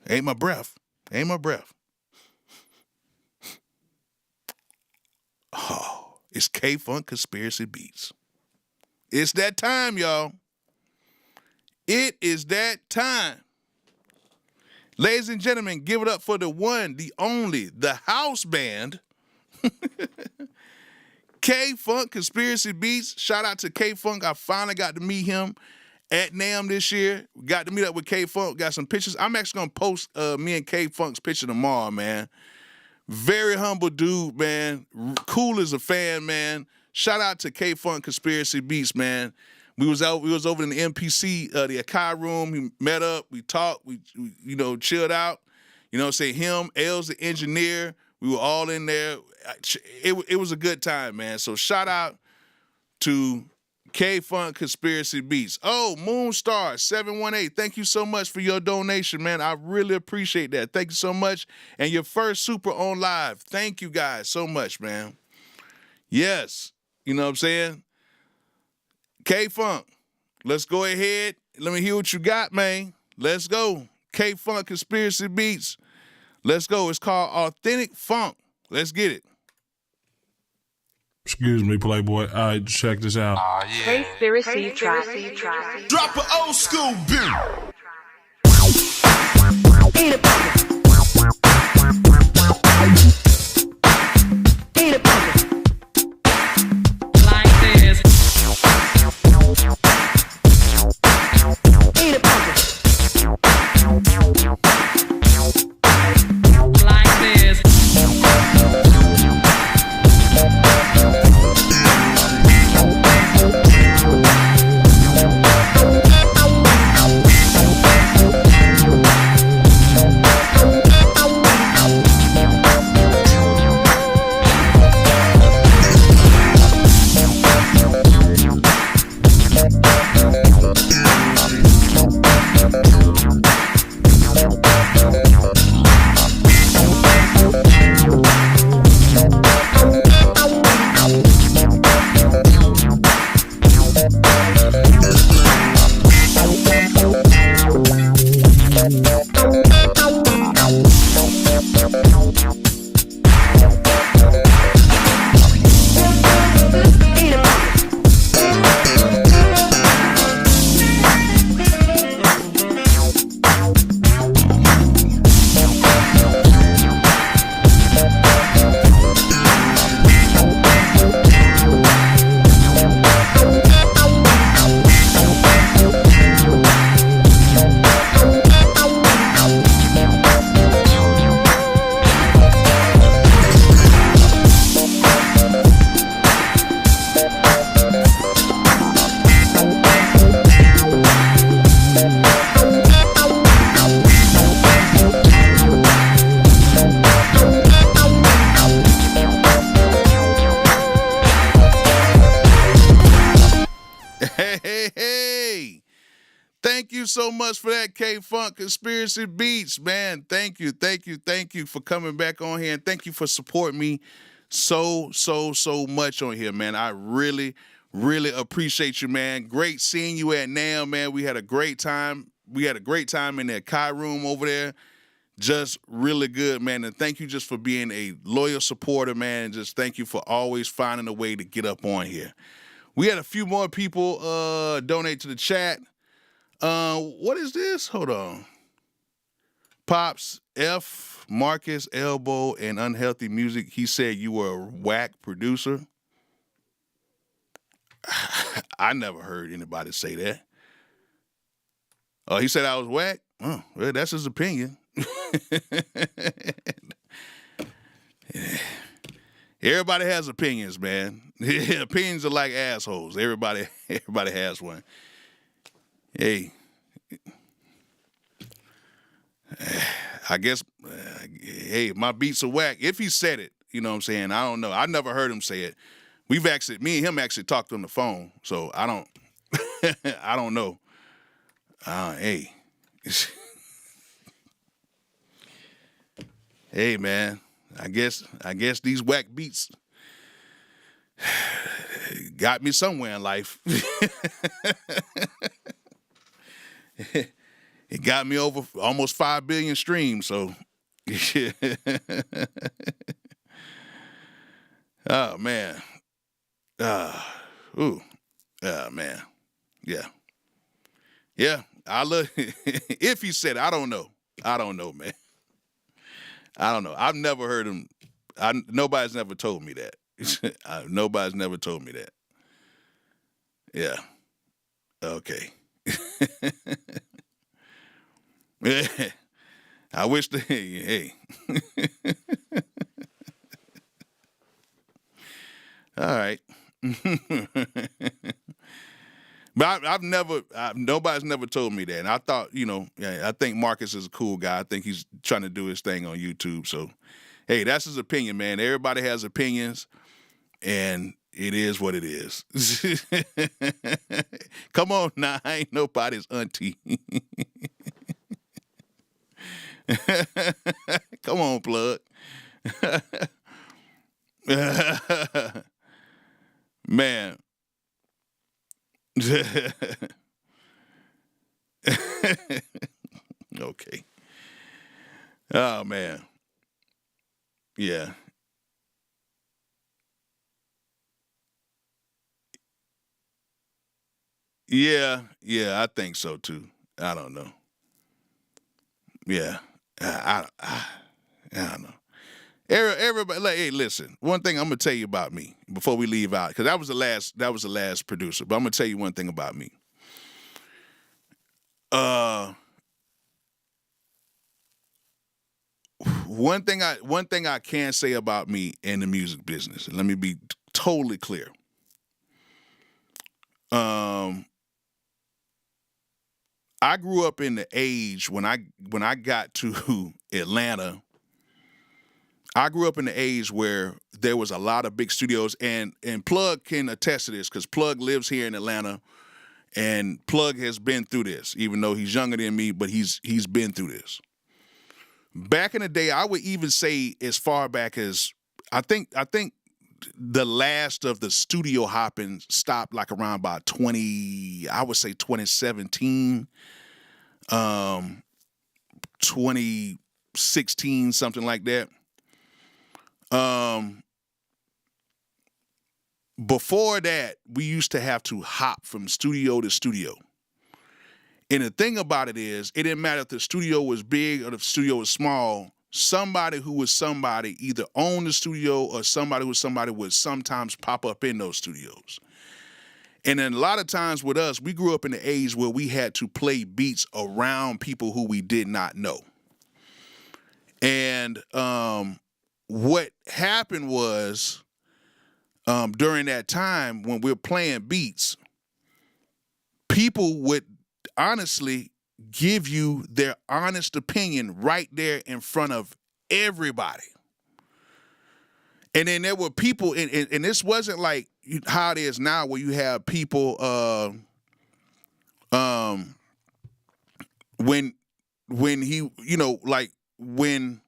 Ain't my breath. Ain't my breath. Oh, it's K-Funk Conspiracy Beats. It's that time, y'all. It is that time. Ladies and gentlemen, give it up for the one, the only, the house band, K-Funk Conspiracy Beats. Shout out to K-Funk. I finally got to meet him at NAMM this year. We got to meet up with K-Funk. Got some pictures. I'm actually going to post me and K-Funk's picture tomorrow, man. Very humble dude, man. Cool as a fan, man. Shout out to K-Funk Conspiracy Beats, man. We was over in the MPC, the Akai room. We met up, we talked, we chilled out. You know what I'm saying? Him, L's the engineer. We were all in there. It was a good time, man. So shout out to K-Funk Conspiracy Beats. Oh, Moonstar 718, thank you so much for your donation, man. I really appreciate that. Thank you so much. And your first super on live. Thank you guys so much, man. Yes, you know what I'm saying? K-Funk, let's go ahead. Let me hear what you got, man. Let's go. K-Funk Conspiracy Beats. Let's go. It's called Authentic Funk. Let's get it. Excuse me, Playboy. All right, check this out. Conspiracy track. Drop an old school beat. Eat a puppet. Eat a puppet. Like this. Eat a puppet. Like this. so much for that, K-Funk Conspiracy Beats, man. Thank you for coming back on here, and thank you for supporting me so much on here, man. I really appreciate you, man. Great seeing you at NAMM, man. We had a great time. We had a great time in that Kai room over there. Just really good, man. And thank you just for being a loyal supporter, man. Just thank you for always finding a way to get up on here. We had a few more people donate to the chat. What is this? Hold on. Pops, F, Marcus, Elbow, and Unhealthy Music. He said you were a whack producer. I never heard anybody say that. Oh, he said I was whack? Oh, well, that's his opinion. Everybody has opinions, man. Opinions are like assholes. Everybody has one. Hey, I guess, hey, my beats are whack. If he said it, you know what I'm saying? I don't know. I never heard him say it. Me and him actually talked on the phone, so I don't, I don't know. Hey. Hey, man, I guess these whack beats got me somewhere in life. It got me over almost 5 billion streams, so. Oh, man. Man. Yeah. Yeah, I love if he said it, I don't know. I don't know, man. I don't know. I've never heard him. Nobody's never told me that. Nobody's never told me that. Yeah. Okay. I wish hey. All right. But nobody's never told me that. And I thought, I think Marcus is a cool guy. I think he's trying to do his thing on YouTube. So, hey, that's his opinion, man. Everybody has opinions, and it is what it is. Come on now, I ain't nobody's auntie. Come on, plug. Man. Okay. Oh, man. Yeah. Yeah, I think so too. I don't know. Yeah, I don't know. Everybody, like, hey, listen. One thing I'm gonna tell you about me before we leave out, because that was the last producer. But I'm gonna tell you one thing about me. One thing I can say about me in the music business, and let me be totally clear. I grew up in the age when I got to Atlanta. I grew up in the age where there was a lot of big studios, and Plug can attest to this because Plug lives here in Atlanta, and Plug has been through this, even though he's younger than me, but he's been through this. Back in the day, I would even say as far back as I think the last of the studio hopping stopped like around about 2017, 2016, something like that. Before that, we used to have to hop from studio to studio. And the thing about it is, it didn't matter if the studio was big or the studio was small. Somebody who was somebody either owned the studio or somebody who was somebody would sometimes pop up in those studios. And then a lot of times with us, we grew up in the age where we had to play beats around people who we did not know. And what happened was during that time when we were playing beats, people would honestly give you their honest opinion right there in front of everybody. And then there were people, and this wasn't like how it is now where you have people when he, like when,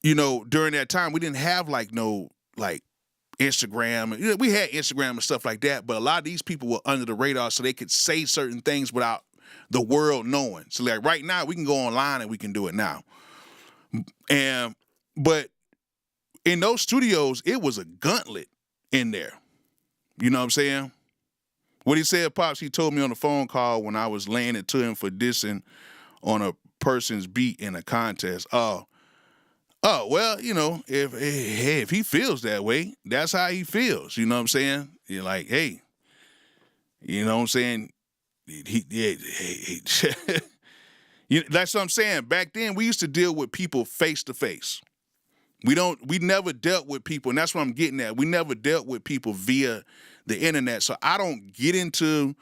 during that time, we didn't have like no like Instagram. We had Instagram and stuff like that, but a lot of these people were under the radar, so they could say certain things without the world knowing. So like right now, we can go online and we can do it now. But in those studios, it was a gauntlet in there. You know what I'm saying? What he said, Pops, he told me on the phone call when I was laying it to him for dissing on a person's beat in a contest. Oh, well, if he feels that way, that's how he feels. You know what I'm saying? You're like, hey, you know what I'm saying? That's what I'm saying. Back then, we used to deal with people face to face. We never dealt with people, and that's what I'm getting at. We never dealt with people via the internet. So I don't get into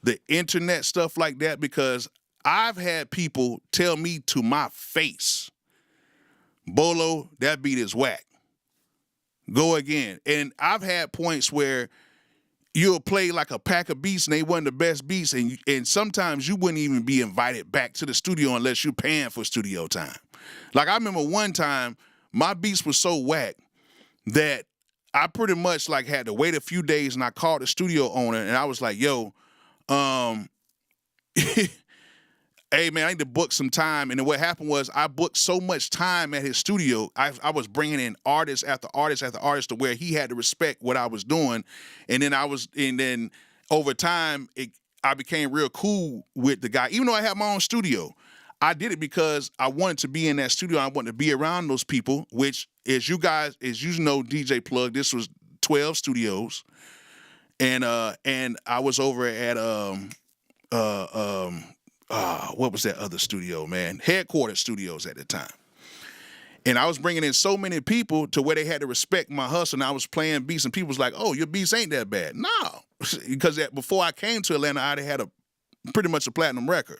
the internet stuff like that because I've had people tell me to my face, Bolo, that beat is whack. Go again. And I've had points where you'll play like a pack of beats and they weren't the best beats, and sometimes you wouldn't even be invited back to the studio unless you're paying for studio time. Like I remember one time, my beats were so whack that I pretty much like had to wait a few days, and I called the studio owner and I was like, yo, hey man, I need to book some time. And then what happened was I booked so much time at his studio, I was bringing in artist after artist after artist to where he had to respect what I was doing. And then over time, I became real cool with the guy. Even though I had my own studio, I did it because I wanted to be in that studio. I wanted to be around those people, which as you know, DJ Plug, this was 12 studios. And I was over at what was that other studio, man? Headquarters Studios at the time. And I was bringing in so many people to where they had to respect my hustle, and I was playing beats, and people was like, oh, your beats ain't that bad. No, because before I came to Atlanta, I already had pretty much a platinum record.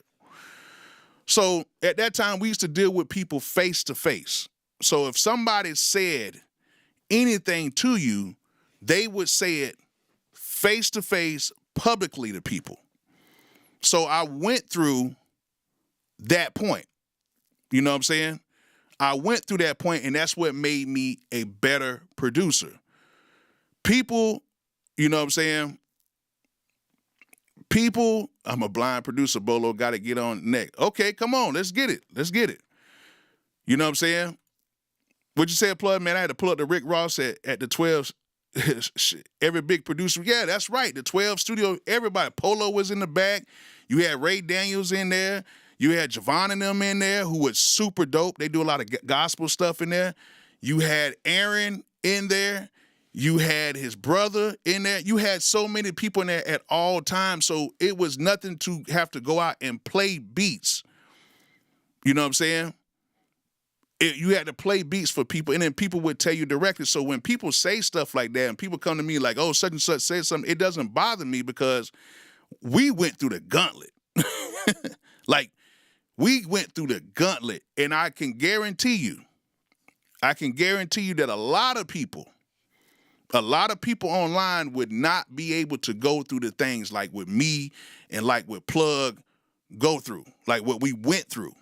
So at that time, we used to deal with people face to face. So if somebody said anything to you, they would say it face to face publicly to people. So I went through that point. You know what I'm saying? I went through that point, and that's what made me a better producer. People, you know what I'm saying? People, I'm a blind producer, Bolo, got to get on neck. Okay, come on, let's get it. Let's get it. You know what I'm saying? What'd you say, Plug? Man, I had to pull up the Rick Ross at the 12. Every big producer, yeah, that's right. The 12 studio, everybody. Polo was in the back. You had Ray Daniels in there. You had Javon and them in there, who was super dope. They do a lot of gospel stuff in there. You had Aaron in there. You had his brother in there. You had so many people in there at all times. So it was nothing to have to go out and play beats. You know what I'm saying? You had to play beats for people, and then people would tell you directly. So when people say stuff like that, and people come to me like, oh, such and such said something, it doesn't bother me because we went through the gauntlet. Like, we went through the gauntlet, and I can guarantee you that a lot of people online would not be able to go through the things like with me and like with Plug go through, like what we went through.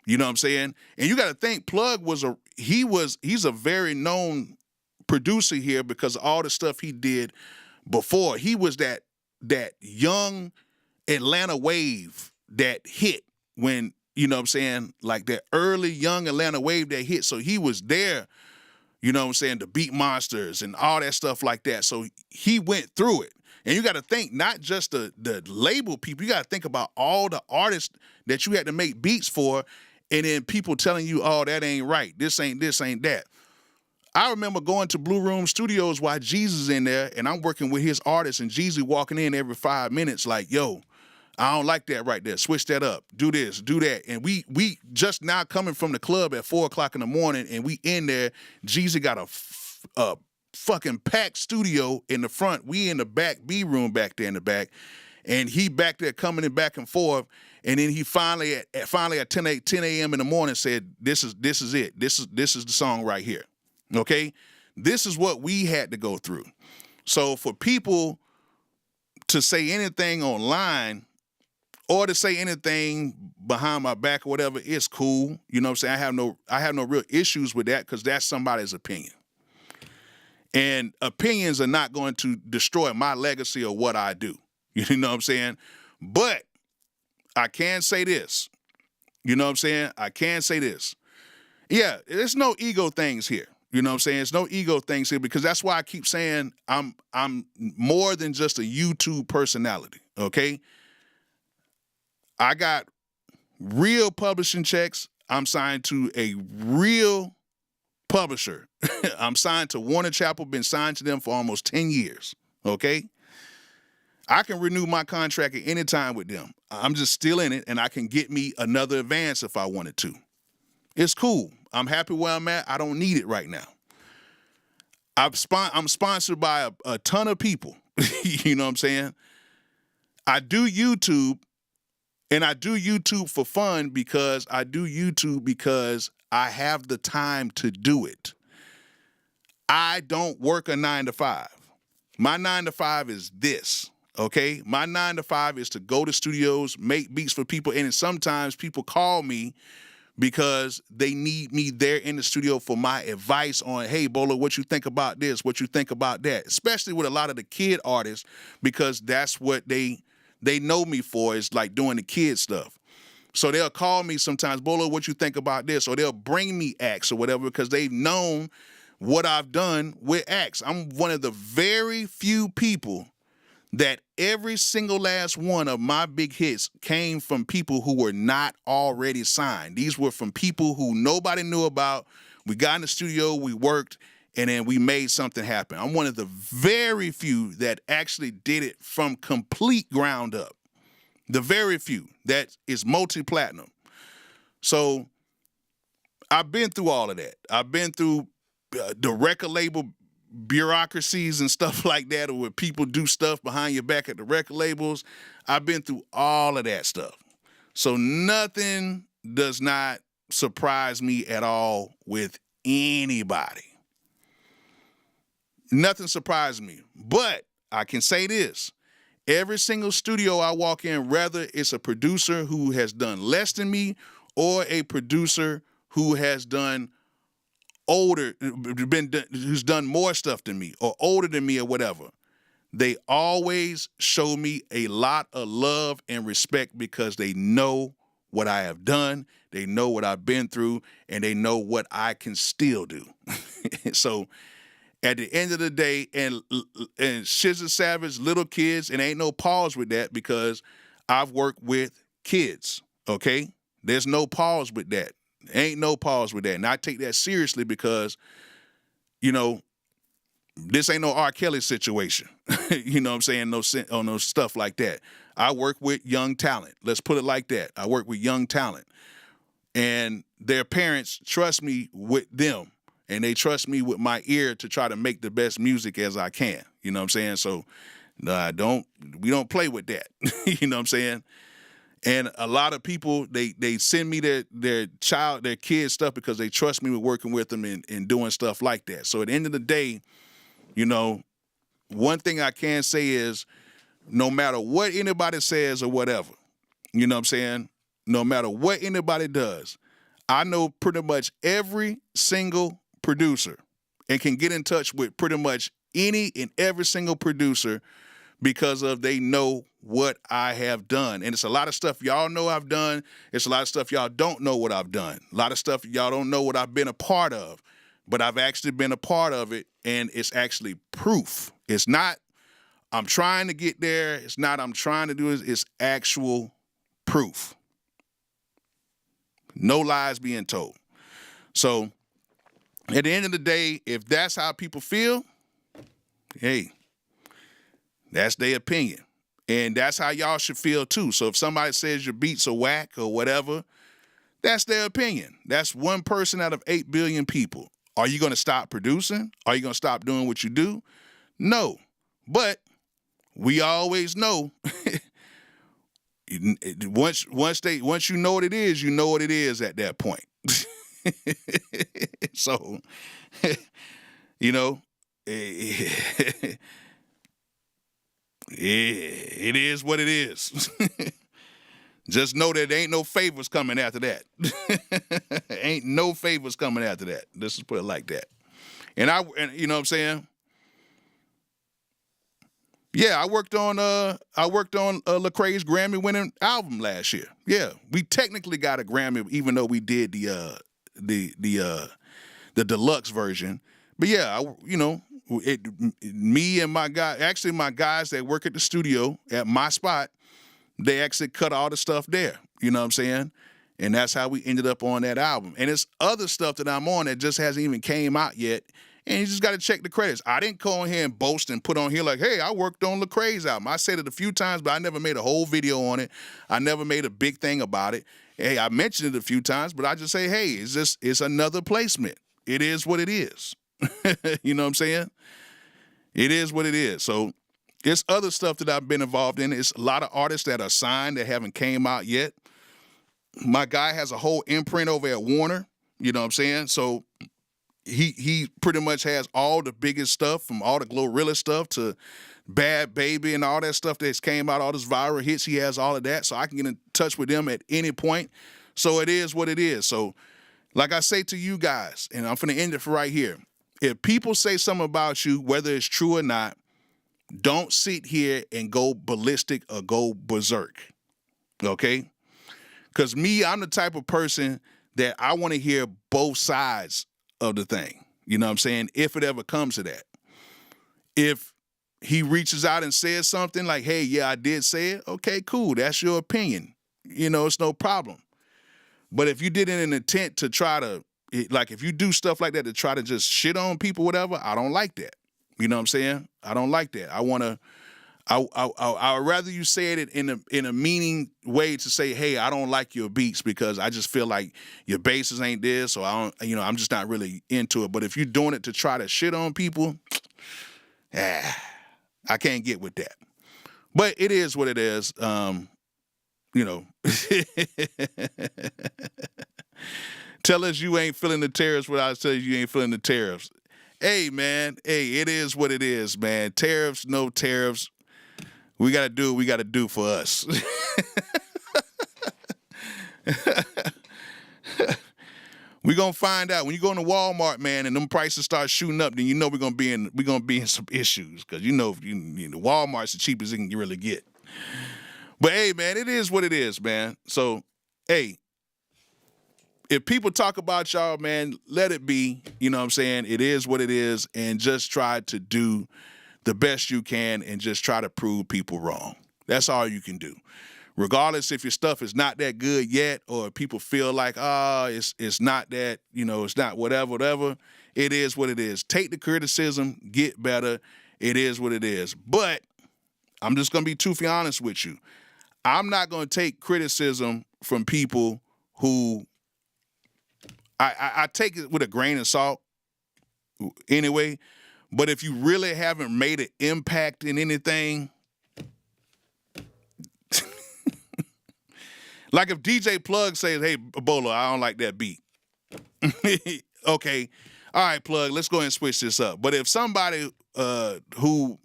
You know what I'm saying? And you got to think Plug he's a very known producer here because of all the stuff he did before. He was that young Atlanta wave that hit when, you know what I'm saying, like that early young Atlanta wave that hit. So he was there, you know what I'm saying, the Beat Monsters and all that stuff like that. So he went through it. And you got to think not just the label people, you got to think about all the artists that you had to make beats for. And then people telling you, oh, that ain't right. This ain't that. I remember going to Blue Room Studios while Jeezy's in there, and I'm working with his artists, and Jeezy walking in every 5 minutes like, yo, I don't like that right there. Switch that up. Do this, do that. And we just now coming from the club at 4 o'clock in the morning, and we in there. Jeezy got a fucking packed studio in the front. We in the back, B room back there in the back. And he back there coming in back and forth. And then he finally at 10 a.m. in the morning said, this is it. This is the song right here. Okay? This is what we had to go through. So for people to say anything online or to say anything behind my back or whatever, it's cool. You know what I'm saying? I have no real issues with that because that's somebody's opinion. And opinions are not going to destroy my legacy or what I do. You know what I'm saying? But I can say this. You know what I'm saying? I can say this. Yeah, there's no ego things here. You know what I'm saying? There's no ego things here because that's why I keep saying I'm more than just a YouTube personality, okay? I got real publishing checks. I'm signed to a real publisher. I'm signed to Warner Chappell, been signed to them for almost 10 years, okay? I can renew my contract at any time with them. I'm just still in it, and I can get me another advance if I wanted to. It's cool. I'm happy where I'm at. I don't need it right now. I'm sponsored by a ton of people. You know what I'm saying? I do YouTube, and I do YouTube for fun because I do YouTube because I have the time to do it. I don't work a 9 to 5. My 9 to 5 is this, okay? My 9 to 5 is to go to studios, make beats for people, and sometimes people call me because they need me there in the studio for my advice on, hey, Bolo, what you think about this? What you think about that? Especially with a lot of the kid artists, because that's what they know me for, is like doing the kid stuff. So they'll call me sometimes, Bolo, what you think about this? Or they'll bring me acts or whatever because they've known what I've done with acts. I'm one of the very few people that every single last one of my big hits came from people who were not already signed. These were from people who nobody knew about. We got in the studio, we worked, and then we made something happen. I'm one of the very few that actually did it from complete ground up. The very few that is multi-platinum. So I've been through all of that. I've been through the record label bureaucracies and stuff like that, or where people do stuff behind your back at the record labels. I've been through all of that stuff. So nothing does not surprise me at all with anybody. Nothing surprises me. But I can say this. Every single studio I walk in, whether it's a producer who has done less than me or a producer who has done who's done more stuff than me or older than me or whatever, they always show me a lot of love and respect because they know what I have done, they know what I've been through, and they know what I can still do. So at the end of the day, and Shizza Savage, little kids, and ain't no pause with that because I've worked with kids, okay? There's no pause with that. Ain't no pause with that. And I take that seriously because, you know, this ain't no R. Kelly situation. You know what I'm saying? No stuff like that. I work with young talent. Let's put it like that. I work with young talent. And their parents trust me with them. And they trust me with my ear to try to make the best music as I can. You know what I'm saying? So we don't play with that. You know what I'm saying? And a lot of people, they send me their kid stuff because they trust me with working with them and doing stuff like that. So at the end of the day, you know, one thing I can say is no matter what anybody says or whatever, you know what I'm saying? No matter what anybody does, I know pretty much every single producer and can get in touch with pretty much any and every single producer because of they know what I have done. And it's a lot of stuff y'all know I've done. It's a lot of stuff y'all don't know what I've done. A lot of stuff y'all don't know what I've been a part of. But I've actually been a part of it, and it's actually proof. It's not I'm trying to get there. It's not I'm trying to do it. It's actual proof. No lies being told. So at the end of the day, if that's how people feel, hey, that's their opinion. And that's how y'all should feel too. So if somebody says your beats are whack or whatever, that's their opinion. That's one person out of 8 billion people. Are you going to stop producing? Are you going to stop doing what you do? No. But we always know once you know what it is, you know what it is at that point. So, you know, it is what it is. Just know that there ain't no favors coming after that. Ain't no favors coming after that. Let's just put it like that. And you know what I'm saying? Yeah, I worked on Lecrae's Grammy-winning album last year. Yeah, we technically got a Grammy, even though we did the deluxe version. But yeah, me and my guys that work at the studio at my spot, they actually cut all the stuff there. You know what I'm saying? And that's how we ended up on that album. And it's other stuff that I'm on that just hasn't even came out yet. And you just got to check the credits. I didn't go in here and boast and put on here like, hey, I worked on Lecrae's album. I said it a few times, but I never made a whole video on it. I never made a big thing about it. Hey, I mentioned it a few times, but I just say, hey, it's another placement. It is what it is. You know what I'm saying? It is what it is. So it's other stuff that I've been involved in. It's a lot of artists that are signed that haven't came out yet. My guy has a whole imprint over at Warner. You know what I'm saying? So he pretty much has all the biggest stuff, from all the Glorilla stuff to Bad Baby and all that stuff that's came out, all those viral hits. He has all of that. So I can get in touch with them at any point. So it is what it is. So like I say to you guys, and I'm finna end it for right here. If people say something about you, whether it's true or not, don't sit here and go ballistic or go berserk, okay? Because I'm the type of person that I want to hear both sides of the thing. You know what I'm saying? If it ever comes to that. If he reaches out and says something like, hey, yeah, I did say it, okay, cool, that's your opinion. You know, it's no problem. But if you did it in an intent to try to, like if you do stuff like that to try to just shit on people, whatever, I don't like that. You know what I'm saying? I don't like that. I would rather you say it in a meaning way to say, hey, I don't like your beats because I just feel like your bases ain't this, or I'm just not really into it. But if you're doing it to try to shit on people, I can't get with that. But it is what it is. You know. Tell us you ain't feeling the tariffs without telling you ain't feeling the tariffs. Hey, man. Hey, it is what it is, man. Tariffs, no tariffs. We got to do what we got to do for us. We're going to find out. When you go into Walmart, man, and them prices start shooting up, then you know we're going to be in some issues, because you know Walmart's the cheapest it can really get. But, hey, man, it is what it is, man. So, hey, if people talk about y'all, man, let it be. You know what I'm saying? It is what it is, and just try to do the best you can and just try to prove people wrong. That's all you can do. Regardless if your stuff is not that good yet, or people feel like, it's not that, it's not whatever. It is what it is. Take the criticism, get better. It is what it is. But I'm just going to be truthfully honest with you. I'm not going to take criticism from people who I take it with a grain of salt anyway. But if you really haven't made an impact in anything, like if DJ Plug says, hey, Bolo, I don't like that beat. Okay, all right, Plug, let's go ahead and switch this up. But if somebody who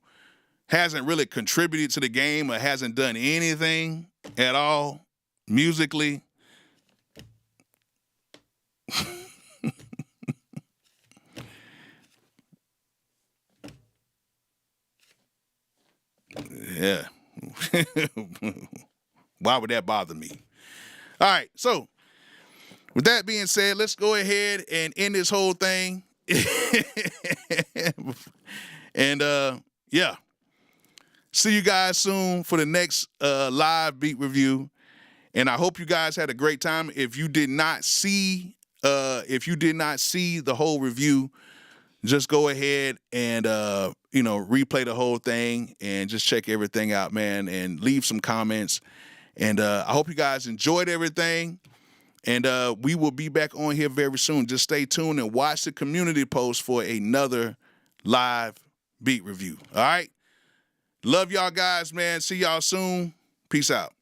hasn't really contributed to the game or hasn't done anything at all musically, yeah. Why would that bother me? All right, so with that being said, let's go ahead and end this whole thing. And yeah. See you guys soon for the next live beat review. And I hope you guys had a great time. If you did not see the whole review, just go ahead and replay the whole thing and just check everything out, man, and leave some comments. And I hope you guys enjoyed everything. And we will be back on here very soon. Just stay tuned and watch the community post for another live beat review. All right? Love y'all guys, man. See y'all soon. Peace out.